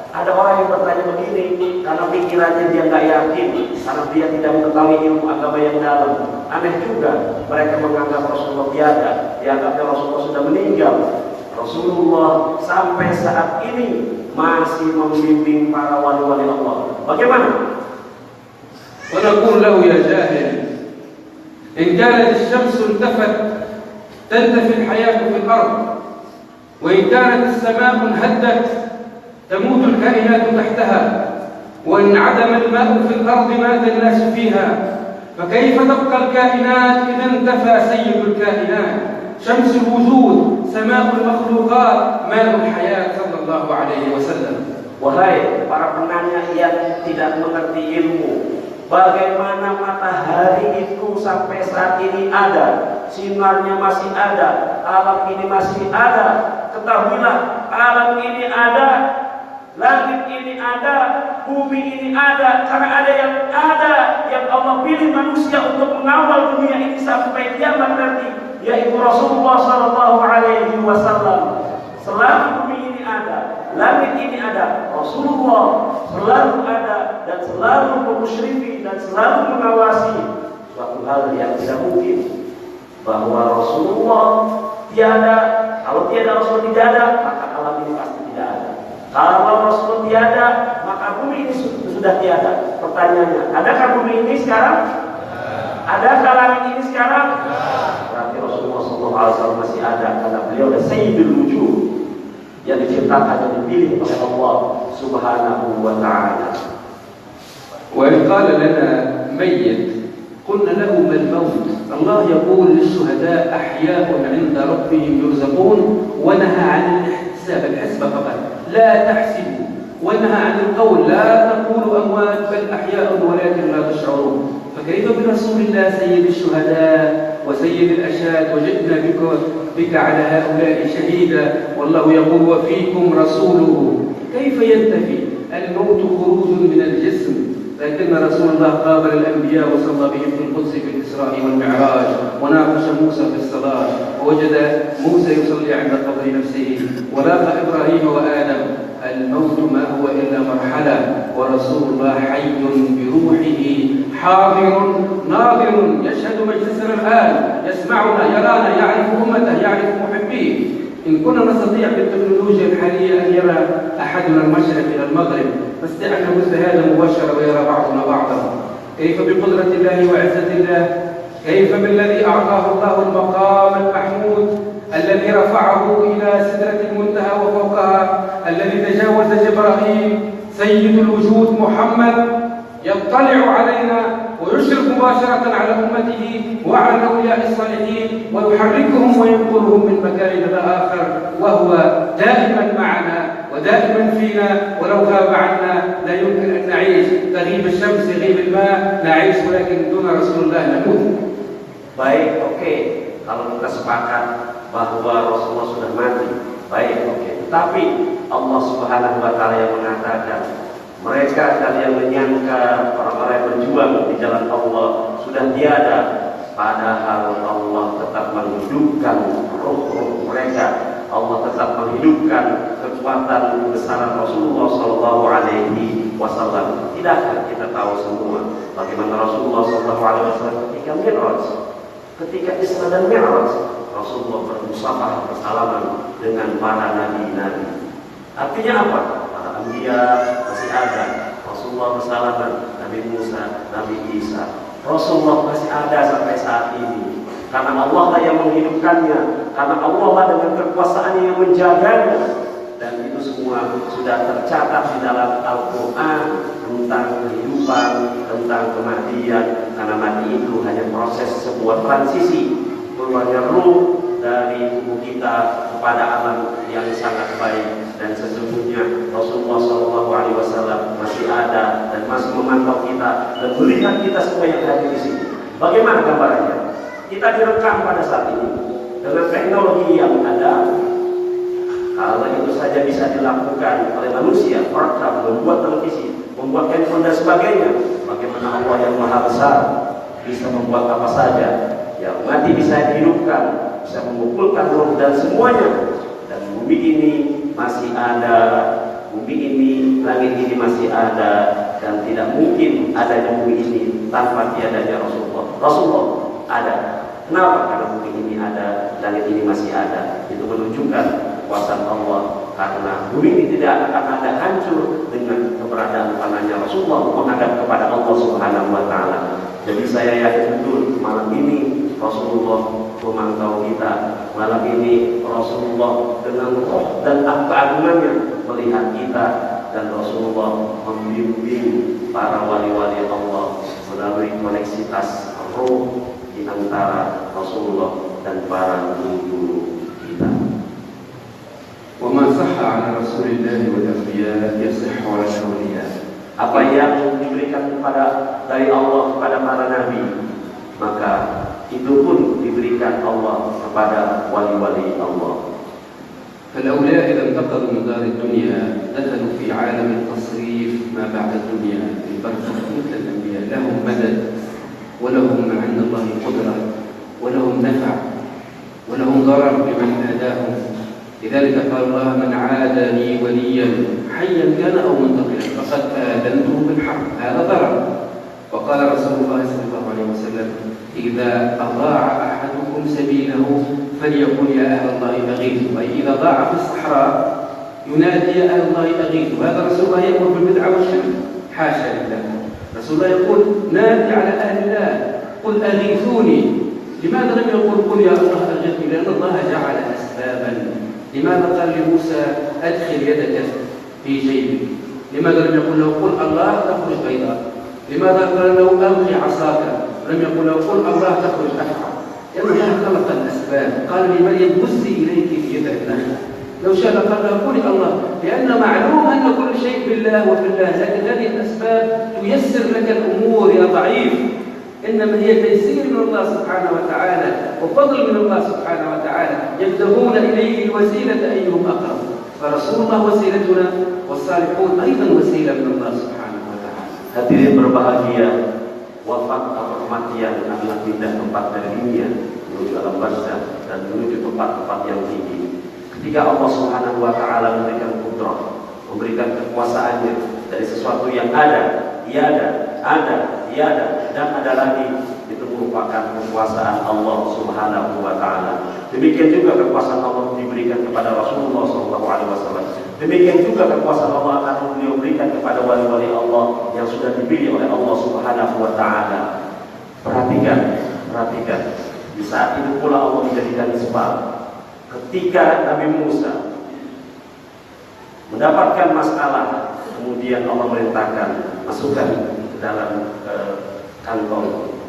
Ada orang yang bertanya begini karena pikirannya dia nggak yakin, karena dia tidak mengetahui ilmu agama yang dalam. Aneh juga, mereka menganggap Rasulullah tiada, dianggapnya Rasulullah sudah meninggal. Rasulullah sampai saat ini masih membimbing para wali-wali Allah. Bagaimana? ونقول له: يا جاهل، إن كانت الشمس انتفت تنتفي الحياة في الأرض، وإن كانت السماء انهدت تموت الكائنات تحتها، وإن عدم الماء في الأرض مات الناس فيها، فكيف تبقى الكائنات إذا انتفى سيد الكائنات؟ شمس الوجود، سماء المخلوقات، ماء الحياة صلى الله عليه وسلم. Wahai para penanya yang tidak mengerti ilmu, bagaimana matahari itu sampai saat ini ada, sinarnya masih ada, alam ini masih ada. Ketahuilah, alam ini ada, langit ini ada, bumi ini ada, karena ada yang Allah pilih manusia untuk mengawal dunia ini sampai kiamat nanti, yaitu Rasulullah SAW. Selama bumi ini ada, langit ini ada, Rasulullah selalu ada dan selalu memusyrifi dan selalu mengawasi. Suatu hal yang tidak mungkin bahwa Rasulullah tiada. Kalau tiada Rasulullah tidak ada, maka alam ini pasti tidak ada. Kalau Rasulullah tiada, maka bumi ini sudah tiada. Pertanyaannya, adakah bumi ini sekarang? Adakah langit ini sekarang? Berarti Rasulullah SAW masih ada, karena beliau adalah Sayyidul Wujud, yang diciptakan dan dipilih oleh Allah Subhanahu wa Ta'ala. وإن قال لنا ميت قلنا له: ما الموت؟ الله يقول للشهداء: أحياء عند ربهم يرزقون، ونهى عن الاحتساب، الحسبة فقط، لا تحسبوا، ونهى عن القول لا تقولوا أموات بل أحياء ولكن لا تشعرون. فكيف برسول الله سيد الشهداء وسيد الأشهاد، وجئنا بك على هؤلاء شهيدا، والله يقول: وفيكم رسوله. كيف ينتفي الموت خروج من الجسم؟ لكن رسول الله قابل الأنبياء وصلى بهم في القدس في الإسراء والمعراج، وناقش موسى في الصلاة، ووجد موسى يصلي عند قبر نفسه، ولاقى إبراهيم وآدم. الموت ما هو إلا مرحلة، ورسول الله حي بروحه حاضر ناظر، يشهد مجلسنا الآن، يسمعنا، يرانا، يعرف أمته، يعرف محبيه. إن كنا نستطيع بالتكنولوجيا الحالية أن يرى أحدنا المشرق إلى المغرب، نستطيع أن نبث هذا مباشرة ويرى بعضنا بعضا. كيف بقدرة الله وعزة الله؟ كيف بالذي أعطاه الله المقام المحمود الذي رفعه إلى سدرة المنتهى وفوقها، الذي تجاوز جبرائيل، سيد الوجود محمد يطلع علينا ويشرف مباشرة على أمته وعلى الأولياء الصالحين، ويحركهم وينقلهم من مكان إلى آخر، وهو دائما معنا ودائما فينا، ولو غاب عنا لا يمكن أن نعيش. تغيب الشمس يغيب الماء، نعيش، ولكن دون رسول الله نموت. Baik, oke. Kalau kita sepakat bahwa Rasulullah sudah mati, baik, oke. Tapi Allah Subhanahu wa Ta'ala yang mengatakan, mereka kalian menyangka orang-orang yang berjuang di jalan Allah sudah tiada. padahal Allah tetap menghidupkan roh-roh mereka. Allah tetap menghidupkan kekuatan kebesaran Rasulullah Sallallahu Alaihi Wasallam. Tidakkah kita tahu semua bagaimana Rasulullah Sallallahu Alaihi Wasallam ketika Mi'raj, ketika Isra dan Mi'raj, Rasulullah bermusafah bersalaman dengan para nabi-nabi. Artinya apa? Para anbiya masih ada, Rasulullah bersalaman, Nabi Musa, Nabi Isa. Rasulullah masih ada sampai saat ini. Karena Allah lah yang menghidupkannya, karena Allah lah dengan kekuasaannya yang menjaganya. Dan itu semua sudah tercatat di dalam Al-Quran tentang kehidupan, tentang kematian. Karena mati itu hanya proses sebuah transisi keluarnya ruh dari tubuh kita kepada alam yang sangat baik. Dan sesungguhnya Rasulullah SAW masih ada dan masih memantau kita dan melihat kita semua yang hadir di sini. Bagaimana gambarannya? Kita direkam pada saat ini dengan teknologi yang ada. Kalau itu saja bisa dilakukan oleh manusia, merekam, membuat televisi, membuat handphone dan sebagainya, bagaimana Allah yang Maha Besar bisa membuat apa saja? Yang mati bisa dihidupkan, bisa mengumpulkan roh dan semuanya. Dan bumi ini masih ada, bumi ini, langit ini masih ada, dan tidak mungkin adanya bumi ini tanpa tiadanya Rasulullah. Rasulullah ada. Kenapa? Karena bumi ini ada, langit ini masih ada. Itu menunjukkan kuasa Allah. Karena bumi ini tidak akan ada hancur dengan keberadaan panahnya Rasulullah menghadap kepada Allah Subhanahu Wa Taala. Jadi saya yakin betul malam ini Rasulullah memantau kita. Malam ini Rasulullah dengan roh dan keagungannya melihat kita, dan Rasulullah membimbing para wali-wali Allah melalui koneksitas roh di antara Rasulullah dan para guru kita. وما صح عن رسول الله والأنبياء يصح على الأولياء. Apa yang diberikan dari Allah kepada para nabi, maka itu pun diberikan Allah kepada wali-wali Allah. فالأولياء إذا انتقلوا من دار الدنيا دخلوا في عالم التصريف ما بعد الدنيا، البرزخ مثل الأنبياء، لهم مدد ولهم عند الله قدرة ولهم نفع ولهم ضرر بمن آذاهم. لذلك قال الله: من عادى لي وليا حيا كان أو منتقلا فقد آذنته بالحرب، هذا ضرر. وقال رسول الله صلى الله عليه وسلم: إذا أضاع أحدكم سبيله فليقل يا أهل الله أغيثوا، أي إذا ضاع في الصحراء ينادي يا أهل الله أغيثوا. هذا رسول الله يأمر بالبدعة والشرك، حاشا لله. رسول الله يقول: نادي على أهل الله، قل أغيثوني. لماذا لم يقل قل يا الله أغيثني؟ لأن الله جعل أسبابا. لماذا قال لموسى أدخل يدك في جيبك؟ لماذا لم يقل له قل الله تخرج بيضاء؟ لماذا قال له ألقي عصاك؟ لم يقل له قل الله تخرج أفعى؟ لأنه خلق الأسباب. قال لمريم هزي إليك في يد النخلة. لو شاء قال له قل الله، لأن معلوم أن كل شيء بالله وفي الله، لكن هذه الأسباب تيسر لك الأمور يا ضعيف. إنما هي تيسير من الله سبحانه وتعالى وفضل من الله سبحانه وتعالى، يبتغون إليه الوسيلة أيهم أقرب. فرسول الله وسيلتنا والصالحون أيضا وسيلة من الله سبحانه وتعالى. Hadirin berbahagia, wafat atau kematian adalah pindah tempat dari dunia menuju alam barzakh dan menuju tempat-tempat yang tinggi. Ketika Allah Subhanahu Wa Taala memberikan kudrah, memberikan kekuasaannya dari sesuatu yang ada, tiada, dan ada lagi, itu merupakan kekuasaan Allah Subhanahu Wa Taala. Demikian juga kekuasaan Allah diberikan kepada Rasulullah SAW. Demikian juga kekuasaan Allah akan beliau berikan kepada wali-wali Allah yang sudah dipilih oleh Allah Subhanahu Wa Taala. Perhatikan. Di saat itu pula Allah menjadikan sebab. Ketika Nabi Musa mendapatkan masalah, kemudian Allah merintahkan masukkan ke dalam kantong.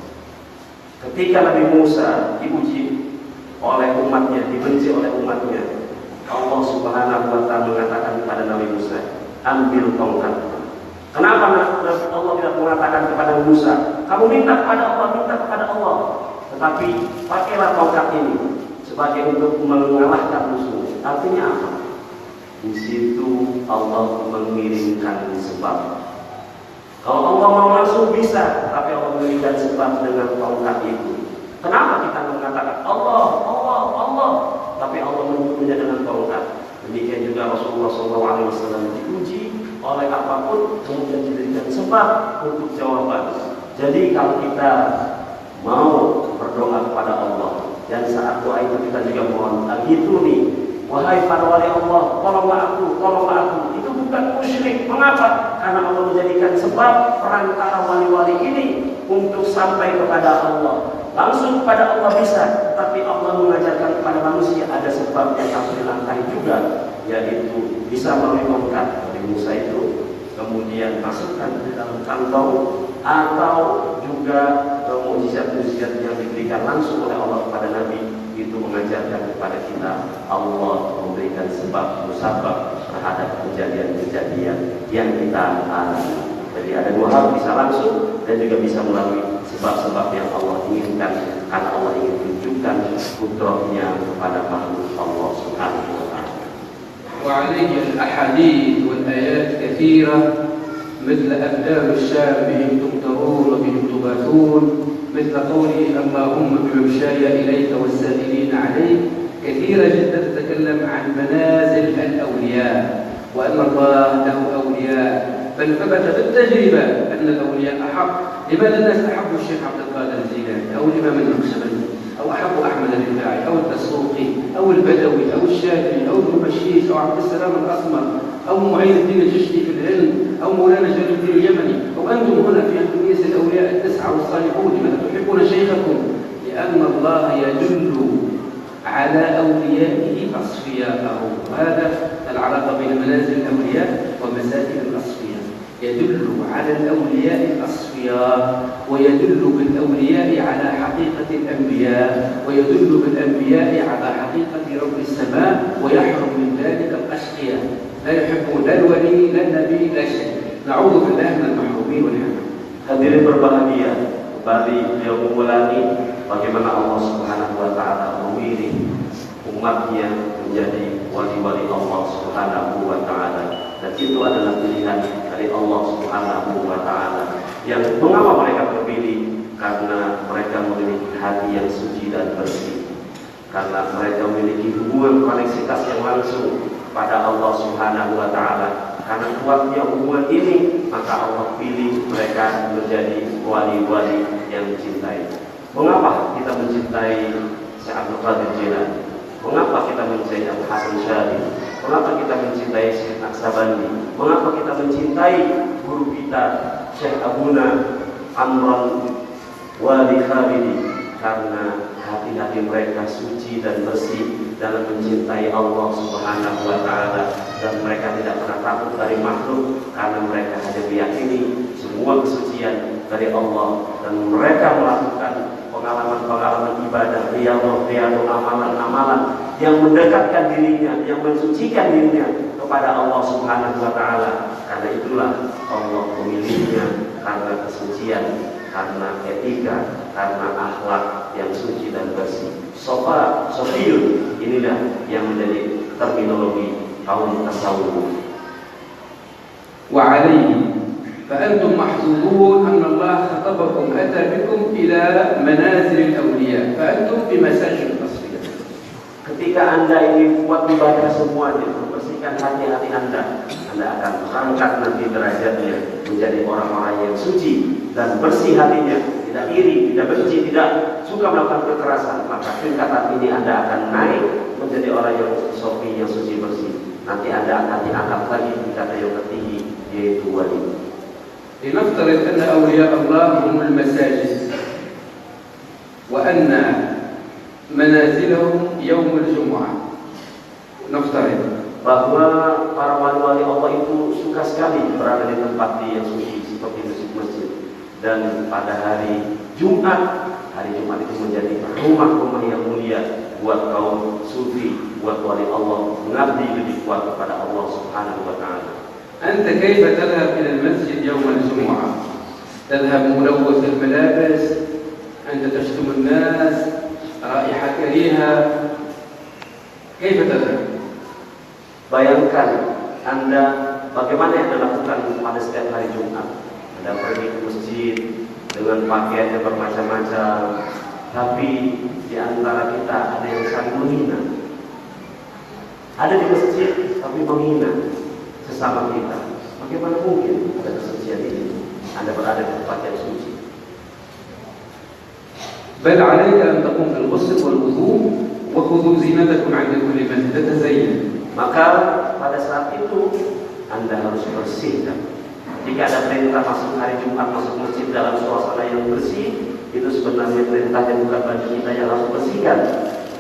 Ketika Nabi Musa diuji oleh umatnya, dibenci oleh umatnya, Allah Subhanahu Wa Taala mengatakan kepada Nabi Musa, ambil tongkat. Kenapa Allah tidak mengatakan kepada Musa, kamu minta kepada Allah, tetapi pakailah tongkat ini sebagai untuk mengalahkan musuh. Artinya apa? Di situ Allah mengirimkan sebab. Kalau Allah mau langsung bisa, tapi Allah mengirimkan sebab dengan tongkat itu. Kenapa kita mengatakan Allah, Allah, Allah, tapi Allah menyebutnya dengan tongkat? Demikian juga Rasulullah SAW diuji oleh apapun, kemudian diberikan sebab untuk jawaban. Jadi kalau kita mau berdoa kepada Allah, dan saat doa itu kita juga mohon gitu nih, wahai para wali Allah, tolonglah aku, tolonglah aku. Itu bukan musyrik. Mengapa? Karena Allah menjadikan sebab perantara wali-wali ini untuk sampai kepada Allah. Langsung kepada Allah bisa, tapi Allah mengajarkan kepada manusia ada sebab yang harus dilangkahi juga, yaitu bisa melalui tongkat dari Musa itu, kemudian masukkan di dalam kantong, atau juga mukjizat-mukjizat yang diberikan langsung oleh Allah kepada Nabi, itu mengajarkan kepada kita Allah memberikan sebab musabab terhadap kejadian-kejadian yang kita alami. Jadi ada dua hal, bisa langsung dan juga bisa melalui sebab-sebab yang Allah inginkan, karena Allah ingin tunjukkan kudrahnya kepada makhluk Allah Subhanahu wa ta'ala. وعليه الأحاديث والآيات كثيرة مثل أبدال الشام بهم تمطرون وبهم تباثون، مثل قوله اللهم بممشاي إليك والسائلين عليك، كثيرة جدا تتكلم عن منازل الأولياء وأن الله له أولياء، بل ثبت بالتجربة أن الأولياء أحق. لماذا الناس أحبوا الشيخ عبد القادر الجيلاني أو الإمام النقشبندي أو أحبوا أحمد الرفاعي أو الدسوقي أو البدوي أو الشافعي أو ابن بشيش أو عبد السلام الأسمر أو معين الدين الجشتي في العلم أو مولانا جلال الدين اليمني أو أنتم هنا في أندونيسيا الأولياء التسعة والصالحون؟ لماذا تحبون شيخكم؟ لأن الله يدل على أوليائه أصفياءه، وهذا العلاقة بين منازل الأولياء ومسائل الأصفياء. يدل على الأولياء الأصفياء، ويدل بالأولياء على حقيقة الأنبياء، ويدل بالأنبياء على حقيقة رب السماء، ويحرم من ذلك الأشقياء، لا يحبون لا الولي لا النبي لا شيء. نعوذ بالله من المحرومين والحرمان. Hadirin berbahagia, kembali beliau mengulangi bagaimana Allah Subhanahu wa ta'ala memilih umatnya menjadi wali-wali Allah Subhanahu wa ta'ala, dan itu adalah pilihan dari Allah Subhanahu wa ta'ala. Yang mengapa mereka terpilih? Karena mereka memiliki hati yang suci dan bersih, karena mereka memiliki hubungan koneksitas yang langsung pada Allah Subhanahu wa ta'ala. Karena kuatnya hubungan ini, maka Allah pilih mereka menjadi wali-wali yang dicintai. Mengapa kita mencintai Syekh Abdul Qadir Jilani? Mengapa kita mencintai Abu Hasan Syadili? Mengapa kita mencintai Syekh Naqsabandi? Mengapa kita mencintai guru kita Syekh Abuna Amran Wali Khalidi? Karena hati-hati mereka suci dan bersih dalam mencintai Allah Subhanahu wa ta'ala, dan mereka tidak pernah takut dari makhluk, karena mereka hanya meyakini semua kesucian dari Allah, dan mereka melakukan pengalaman-pengalaman ibadah, riyadhah, amalan-amalan yang mendekatkan dirinya, yang mensucikan dirinya kepada Allah Subhanahu wa ta'ala. Karena itulah Allah memilihnya, karena kesucian, karena etika, karena akhlak yang suci dan bersih. Sofiyun, inilah yang menjadi terminologi kaum tasawuf. Wa alaihi فأنتم محظوظون أن الله خطبكم أتى بكم إلى منازل الأولياء فأنتم في مساجد التصفية. Ketika Anda ini buat ibadah semuanya, membersihkan hati-hati Anda akan berangkat nanti derajatnya menjadi orang-orang yang suci dan bersih hatinya, tidak iri, tidak benci, tidak suka melakukan kekerasan. Maka tingkatan ini Anda akan naik menjadi orang yang sofi, yang suci bersih. Nanti Anda akan diangkat lagi tingkatan yang tertinggi, yaitu wali. لنفترض أن أولياء الله هم المساجد وأن منازلهم يوم الجمعة. نفترض bahwa para wali-wali Allah itu suka sekali berada di tempat yang suci seperti masjid, dan pada hari Jumat itu menjadi rumah-rumah yang mulia buat kaum sufi, buat wali Allah, mengabdi lebih kuat kepada Allah Subhanahu wa ta'ala. أنت كيف تذهب إلى المسجد يوم الجمعة؟ تذهب ملوث الملابس، أنت تشتم الناس، رائحة كريهة، كيف تذهب؟ Bayangkan Anda bagaimana yang Anda lakukan pada setiap hari Jumat. Anda pergi ke masjid dengan pakaian yang bermacam-macam, tapi di antara kita ada yang saling menghina. Ada di masjid tapi menghina sesama kita. Bagaimana mungkin ada kesucian ini? Anda berada di tempat yang suci. بل عليك أن تقوم بالغسل والوضوء وخذوا زينتكم عند كل مسجد تتزين. Maka pada saat itu Anda harus bersihkan. Jika ada perintah masuk hari Jumat masuk masjid dalam suasana yang bersih, itu sebenarnya perintahnya bukan bagi kita yang harus bersihkan,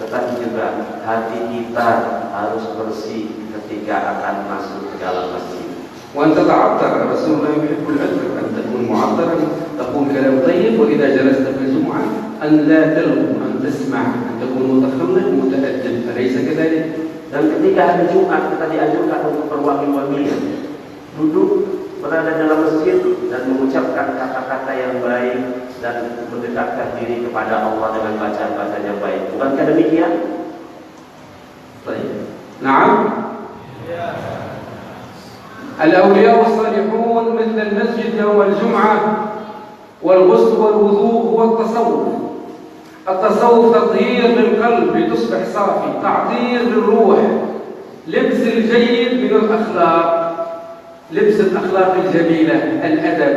tetapi juga hati kita harus bersih ketika akan masuk ke dalam masjid. وأن تتعطر رسول الله يحب العطر أن تكون معطرا تقول كلام طيب وإذا جلست في الجمعة أن لا تلغو أن تسمع أن تكون متخلق متأدب أليس كذلك؟ Dan ketika hari Jumat kita dianjurkan untuk berwangi-wangian, duduk berada dalam masjid dan mengucapkan kata-kata yang baik dan mendekatkan diri kepada Allah dengan bacaan-bacaan yang baik. Bukankah demikian? طيب نعم. الأولياء الصالحون مثل المسجد يوم الجمعة والغسل والوضوء هو التصوف. التصوف تطهير للقلب لتصبح صافي، تعطير للروح، لبس الجيد من الأخلاق، لبس الأخلاق الجميلة، الأدب.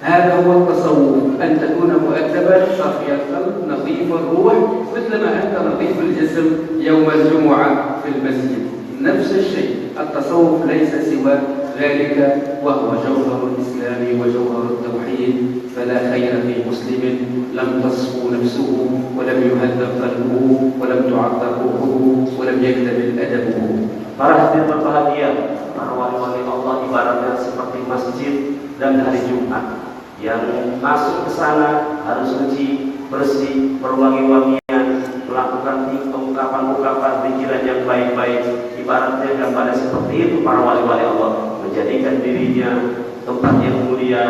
هذا هو التصوف، أن تكون مؤدبا صافي القلب نظيف الروح مثلما أنت نظيف الجسم يوم الجمعة في المسجد. نفس الشيء، التصوف ليس سوى ذلك وهو جوهر الإسلام وجوهر التوحيد. فلا خير في مسلم لم تصفو نفسه ولم يهذب قلبه ولم تعطر روحه ولم يكتمل أدبه. Para hadirin berbahagia, para wali-wali Allah ibaratnya seperti masjid dan hari Jumat. Yang masuk ke sana harus suci, bersih, berwangi-wangian, melakukan ungkapan-ungkapan pikiran yang baik-baik. Ibaratnya gambarnya seperti itu para wali-wali Allah, menjadikan dirinya tempat yang mulia,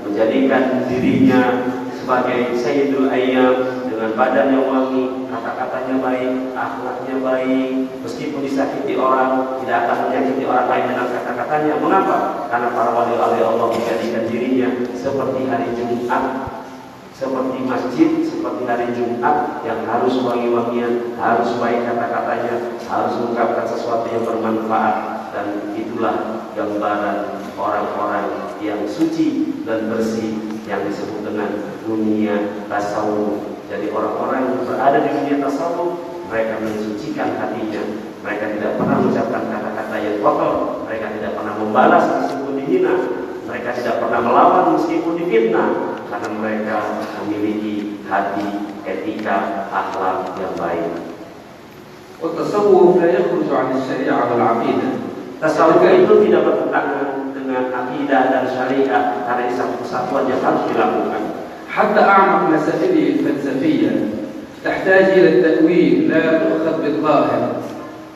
menjadikan dirinya sebagai Sayyidul Ayyam dengan badan yang wangi, kata-katanya baik, akhlaknya baik, meskipun disakiti orang tidak akan menyakiti orang lain dengan kata-katanya. Mengapa? Karena para wali-wali Allah menjadikan dirinya seperti hari Jumat, seperti masjid, seperti hari Jumat yang harus wangi-wangian, harus baik kata-katanya, harus mengungkapkan sesuatu yang bermanfaat. Dan itulah gambaran orang-orang yang suci dan bersih yang disebut dengan dunia tasawuf. Jadi orang-orang yang berada di dunia tasawuf, mereka mensucikan hatinya. Mereka tidak pernah mengucapkan kata-kata yang kotor. Mereka tidak pernah membalas meskipun dihina. Mereka tidak pernah melawan meskipun difitnah. Karena mereka memiliki hati, etika, akhlak yang baik. والتصوف لا يخرج عن الشريعة والعقيدة. Tasawuf itu tidak bertentangan dengan akidah dan syariat, karena satu kesatuan yang harus dilakukan. حتى أعمق مسائله الفلسفية تحتاج إلى التأويل، لا تؤخذ بالظاهر،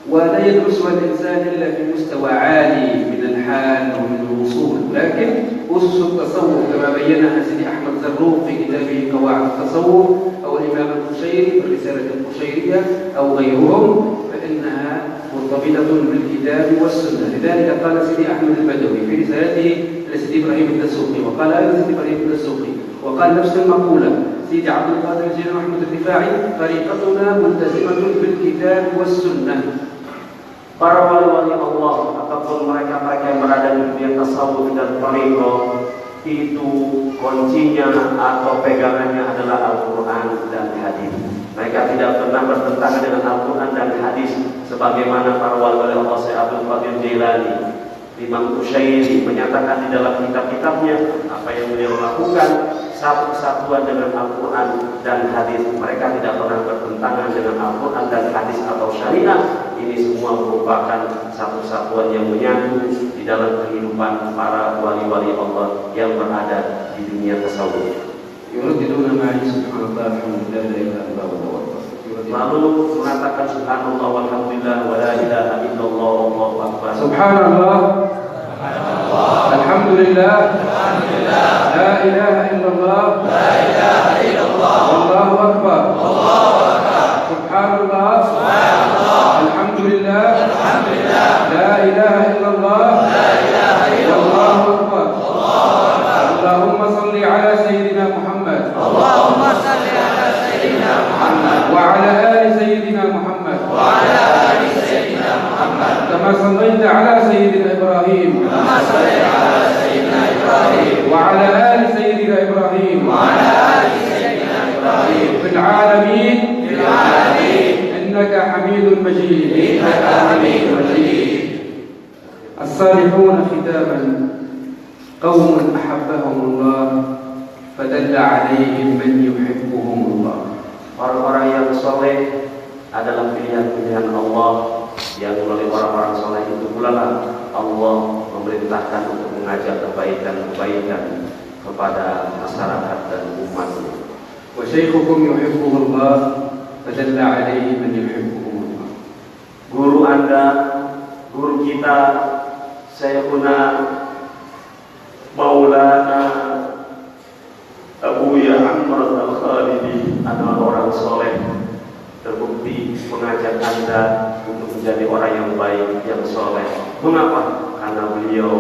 ولا يدرسها الإنسان إلا في مستوى عالي من الحال ومن الوصول. لكن أسس التصوف كما بينها سيدي أحمد زروق في كتابه قواعد التصوف أو الإمام القشيري في الرسالة القشيرية أو غيرهم، فإنها مرتبطة بالكتاب والسنة. لذلك قال سيدي أحمد البدوي في رسالته لسيدي إبراهيم الدسوقي، وقال أيضا سيدي إبراهيم الدسوقي، وقال نفس المقولة سيدي عبد القادر الجيلاني محمد الرفاعي: طريقتنا ملتزمة بالكتاب والسنة. Para wali-wali Allah ataupun mereka-mereka yang berada di dunia tasawuf dan thariqah itu kuncinya atau pegangannya adalah Al-Quran dan hadis. Mereka tidak pernah bertentangan dengan Al-Quran dan hadis, sebagaimana para wali-wali Allah Syekh Abdul Qadir Jailani, Imam Qushairi menyatakan di dalam kitab-kitabnya apa yang beliau lakukan satu kesatuan dengan Al-Quran dan hadis. Mereka tidak pernah bertentangan dengan Al-Quran dan hadis atau syariat. Ini semua merupakan satu kesatuan yang menyatu di dalam kehidupan para wali-wali Allah yang berada di dunia tasawuf. يرددون معي سبحان الله الحمد لله لا إله إلا الله. Lalu mengatakan subhanallah walhamdulillah wa la ilaha illallah wallahu akbar. Subhanallah, alhamdulillah, la ilaha illallah, wallahu akbar. Subhanallah, alhamdulillah, la ilaha illallah, wallahu akbar. Allahumma salli ala sayyidina سيدنا محمد اللهم صل على سيدنا محمد وعلى آل سيدنا محمد وعلى آل سيدنا محمد كما صليت على سيدنا إبراهيم كما صليت على سيدنا إبراهيم وعلى آل سيدنا إبراهيم وعلى آل سيدنا إبراهيم في العالمين إنك حميد مجيد. إنك حميد مجيد. الصالحون ختاما قوم أحبهم الله فدل عليهم من يحبهم الله. Orang-orang yang soleh adalah pilihan-pilihan Allah, yang melalui orang-orang soleh itu pula lah Allah memerintahkan untuk mengajak kebaikan-kebaikan kepada masyarakat dan umatnya. وشيخكم يحبه الله فدل عليه من يحبهم الله. Guru Anda, guru kita, Syekhuna Maulana Abu Ya'amr Al-Khalidi adalah orang soleh, terbukti mengajak Anda untuk menjadi orang yang baik, yang soleh. Mengapa? Karena beliau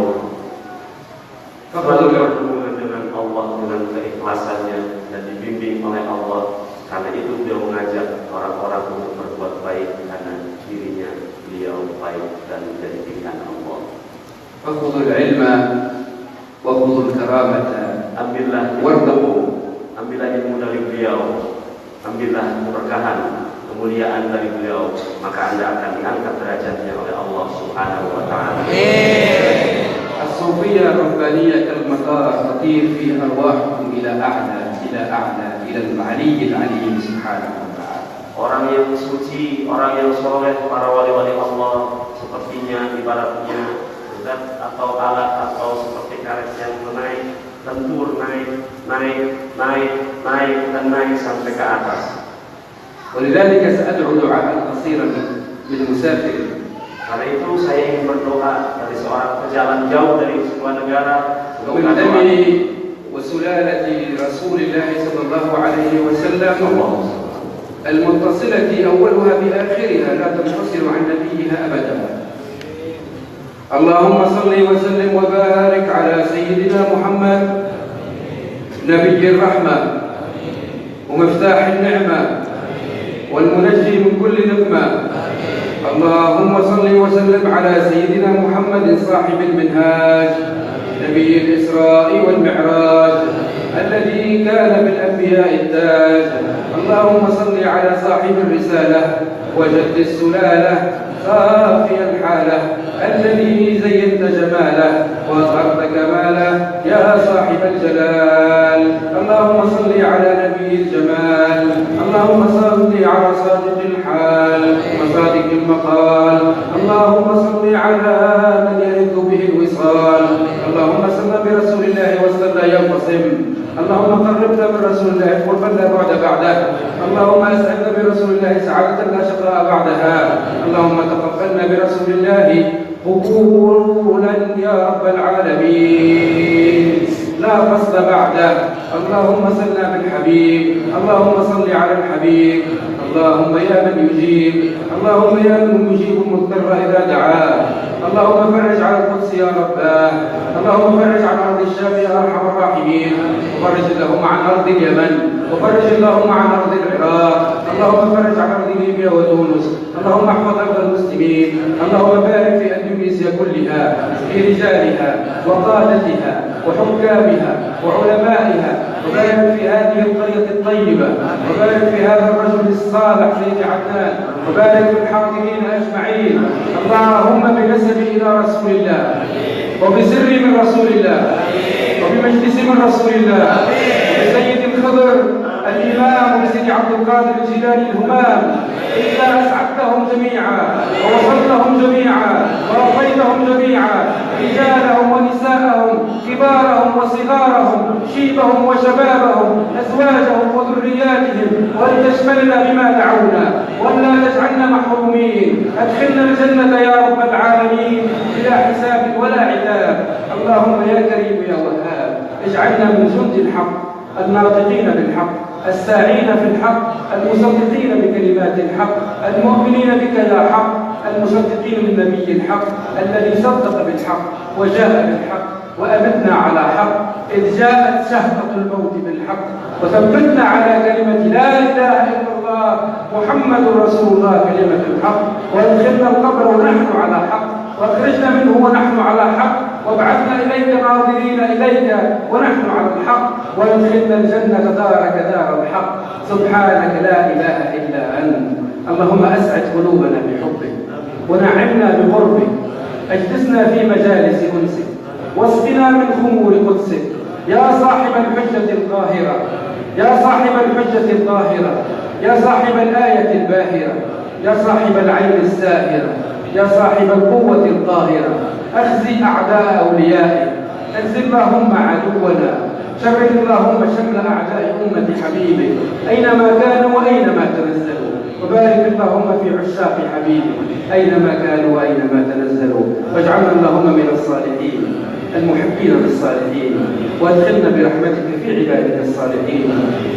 selalu berhubungan dengan Allah dengan keikhlasannya dan dibimbing oleh Allah. Karena itu beliau mengajak orang-orang untuk berbuat baik karena dirinya beliau baik dan menjadi pilihan Allah. فخذوا العلم وخذوا الكرامة Ambillah ilmu dari beliau, ambillah keberkahan, kemuliaan dari beliau, maka Anda akan diangkat derajatnya oleh Allah Subhanahu wa taala. الصوفية الربانية كالمطار تطير في أرواحكم إلى أعلى إلى العلي العليم سبحانه وتعالى. Orang yang suci, orang yang soleh, para wali-wali Allah sepertinya ibaratnya zat atau alat atau seperti karet yang menaik, lentur naik dan naik sampai ke atas. ولذلك سأدعو دعاء قصيرا للمسافر. Karena itu saya ingin berdoa dari seorang pejalan jauh dari sebuah negara من دم وسلالة رسول الله صلى الله عليه وسلم المتصلة أولها بآخرها لا تنفصل عن نبيها أبدا. اللهم صل وسلم وبارك على سيدنا محمد نبي الرحمة ومفتاح النعمة والمنجي من كل نقمة. اللهم صل وسلم على سيدنا محمد صاحب المنهاج نبي الإسراء والمعراج الذي كان بالأنبياء التاج. اللهم صل على صاحب الرسالة وجد السلالة صافي الحالة الذي زينت جماله وأظهرت كماله يا صاحب الجلال. اللهم صل على نبي الجمال. اللهم صل على صادق الحال وصادق المقال. اللهم صل على من يرد به الوصال. اللهم صل برسول الله وصل ينقسم. اللهم قربنا من رسول الله قربا لا بعد بعده. اللهم اسعدنا برسول الله سعادة لا شقاء بعدها. اللهم تقبلنا برسول الله قبولا يا رب العالمين لا فصل بعده. اللهم صلنا بالحبيب. اللهم صل على الحبيب. اللهم يا من يجيب. اللهم يا من يجيب المضطر إذا دعاه. اللهم فرج على القدس يا رباه. اللهم فرج عن أرض الشام يا أرحم الراحمين. وفرج اللهم عن أرض اليمن. وفرج اللهم عن أرض العراق. اللهم فرج عن أرض ليبيا وتونس. اللهم احفظ أرض المسلمين. اللهم بارك في أندونيسيا كلها في رجالها وقادتها وحكامها وعلمائها. وبارك في هذه القرية الطيبة. وبارك في هذا الرجل الصالح سيد عدنان. وبارك في الحاضرين أجمعين. اللهم بنسب إلى رسول الله وبسر من رسول الله وبمجلس من رسول الله وبسيد الخضر الإمام وبسيد عبد القادر الجيلاني الهمام إلا أسعدتهم جميعا ووصلتهم جميعا ورضيتهم جميعا رجالهم ونساءهم كبارهم وصغارهم شيبهم وشبابهم أزواجهم وذرياتهم ولتشملنا بما دعونا ولا تجعلنا محرومين. أدخلنا الجنة يا رب العالمين بلا حساب ولا عتاب. اللهم يا كريم يا وهاب اجعلنا من جند الحق الناطقين بالحق الساعين في الحق المصدقين بكلمات الحق المؤمنين بك يا حق المصدقين بالنبي الحق الذي صدق بالحق وجاء بالحق وأمتنا على حق إذ جاءت شهقة الموت بالحق، وثبتنا على كلمة لا إله إلا الله محمد رسول الله كلمة الحق، وادخلنا القبر ونحن على حق، واخرجنا منه ونحن على حق، وابعثنا إليك ناظرين إليك ونحن على الحق، وادخلنا الجنة دارك دار الحق. سبحانك لا إله إلا أنت. اللهم أسعد قلوبنا بحبك ونعمنا بقربك، اجلسنا في مجالس أنسك، واسقنا من خمور قدسك يا صاحب الحجة القاهرة، يا صاحب الحجة القاهرة، يا صاحب الآية الباهرة، يا صاحب العين الساهرة، يا صاحب القوة القاهرة. أخزي أعداء أوليائك، أخزي اللهم عدونا، شرد اللهم شمل أعداء أمة حبيبك أينما كانوا وأينما تنزلوا، وبارك اللهم في عشاق حبيبك أينما كانوا وأينما تنزلوا، واجعلنا اللهم من الصالحين المحبين للصالحين، وادخلنا برحمتك في عبادك الصالحين.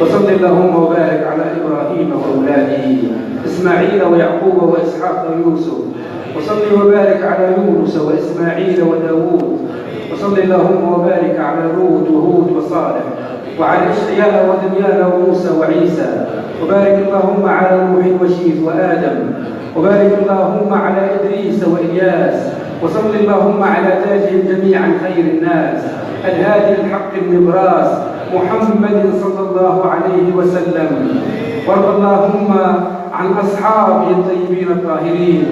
وصل اللهم وبارك على إبراهيم وأولاده إسماعيل ويعقوب وإسحاق ويوسف، وصل وبارك على يونس وإسماعيل وداود، وصل اللهم وبارك على لوط وهود وصالح، وعلى إشعياء ودنيان وموسى وعيسى، وبارك اللهم على نوح وشيث وآدم، وبارك اللهم على إدريس وإلياس، وصل اللهم على تاجهم جميعا خير الناس الهادي الحق النبراس محمد صلى الله عليه وسلم. وارض اللهم عن أصحابه الطيبين الطاهرين،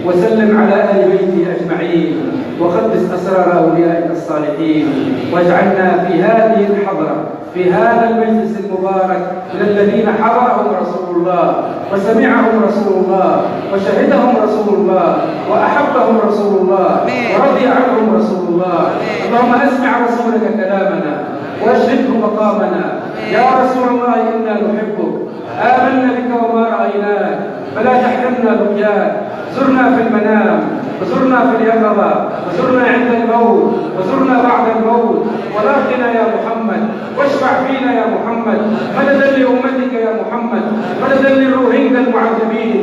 وسلم على آل بيته أجمعين، وقدس أسرار أوليائك الصالحين، واجعلنا في هذه الحضرة في هذا المجلس المبارك من الذين حضرهم رسول الله وسمعهم رسول الله وشهدهم رسول الله وأحبهم رسول الله ورضي عنهم رسول الله. اللهم أسمع رسولك كلامنا واشهده مقامنا. يا رسول الله إنا نحبك، آمنا بك وما رأيناك، فلا تحرمنا رؤياك. زرنا في المنام، وزرنا في اليقظة، وزرنا عند الموت، وزرنا بعد الموت، ولاقنا يا محمد، واشفع فينا يا محمد، مددا لأمتك يا محمد، مددا للروهينج المعذبين،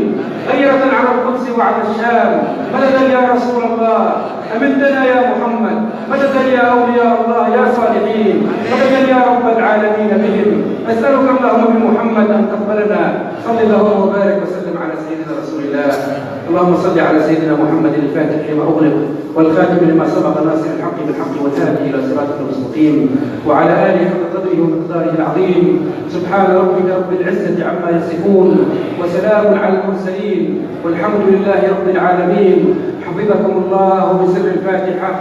غيرة على القدس وعلى الشام، مددا يا رسول الله، أمدنا يا محمد، مددا يا أولياء الله يا صالحين، مددا يا رب العالمين بهم. أسألك اللهم بمحمد أن تقبلنا. صل اللهم وبارك وسلم على سيدنا رسول الله. اللهم صل على سيدنا محمد الفاتح لما أغلق والخاتم لما سبق ناصر الحق بالحق والهادي إلى صراطك المستقيم، وعلى آله حق قدره ومقداره العظيم. سبحان ربك رب العزة عما يصفون، وسلام على المرسلين، والحمد لله رب العالمين. حفظكم الله بسر الفاتحة.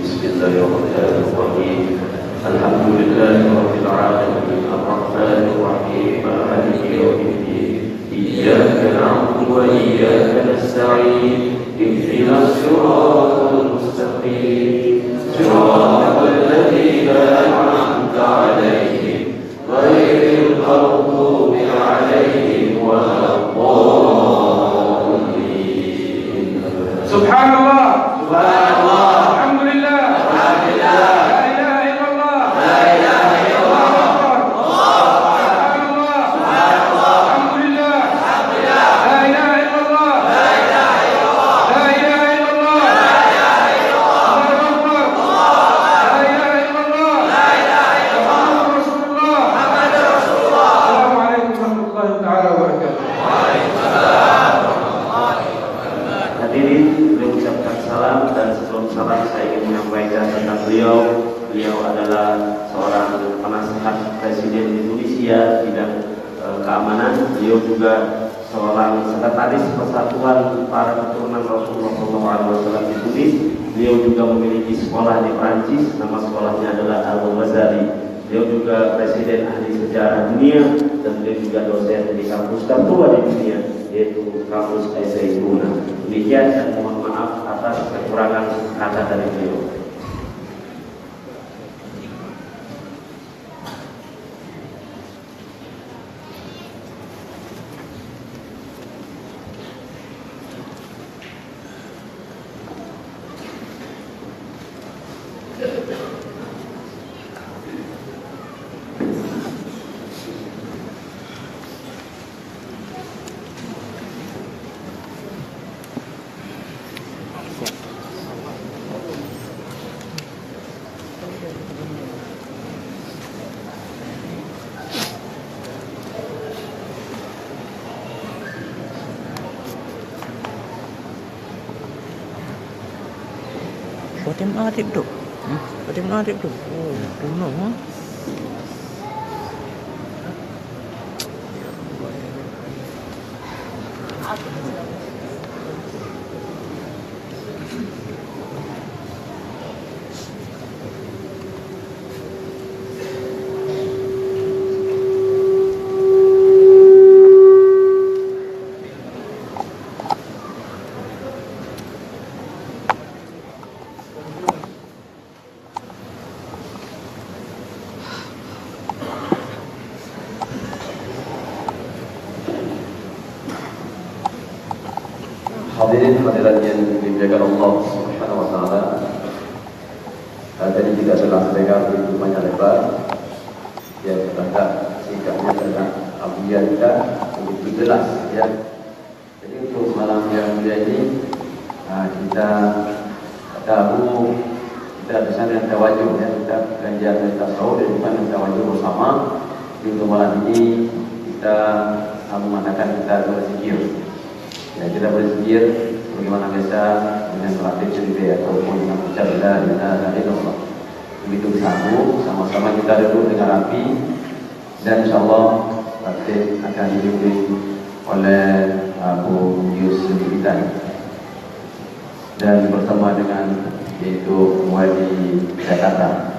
بسم الله الرحمن الرحيم. الحمد لله رب العالمين الرحمن الرحيم مالك يوم الدين. إياك نعبد وإياك نستعين. اهدنا الصراط المستقيم صراط الذين أنعمت عليهم غير المغضوب عليهم ولا الضالين. سبحان الله، سبحان الله، الحمد لله، الحمد لله، لا إله إلا الله، لا إله إلا الله، سبحان الله، سبحان الله، الحمد لله، لا إله إلا الله، لا إله إلا الله، الله أكبر، لا إله إلا الله، محمد رسول الله. السلام عليكم ورحمة الله تعالى وبركاته. Hadirin, beliau ucapkan salam, dan sebelum salam saya ingin menyampaikan tentang beliau. Beliau adalah seorang penasehat Presiden Indonesia bidang keamanan. Beliau juga seorang sekretaris Persatuan para Keturunan Rasulullah SAW di Tunis. Beliau juga memiliki sekolah di Prancis, nama sekolahnya adalah Al-Ghazali. Beliau juga Presiden Ahli Sejarah Dunia, dan beliau juga dosen di kampus tertua di dunia, yaitu kampus Al-Zaituna. Demikian, dan mohon maaf atas kekurangan kata dari beliau. Fatim Arif tu. Fatim Arif tu. Oh, bunuh ha. Hadirin hadirat yang dimuliakan Allah Subhanahu wa taala. Tadi kita telah mendengar begitu banyak lebar yang terhadap sikapnya tentang Abu kita begitu jelas ya. Jadi untuk malam yang mulia ini kita tahu kita bersama dengan tawajuh ya, kita kajian tentang tasawuf dan juga tawajuh bersama. Di untuk malam ini kita mengadakan kita berzikir. Ya, kita berzikir bagaimana biasa dengan melatih cerita ataupun dengan ucap la ilaha illallah. Begitu bersama, sama-sama kita duduk dengan rapi dan insyaAllah latih akan dibimbing oleh Abu Yusuf kita dan bersama dengan yaitu Wali Jakarta.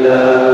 La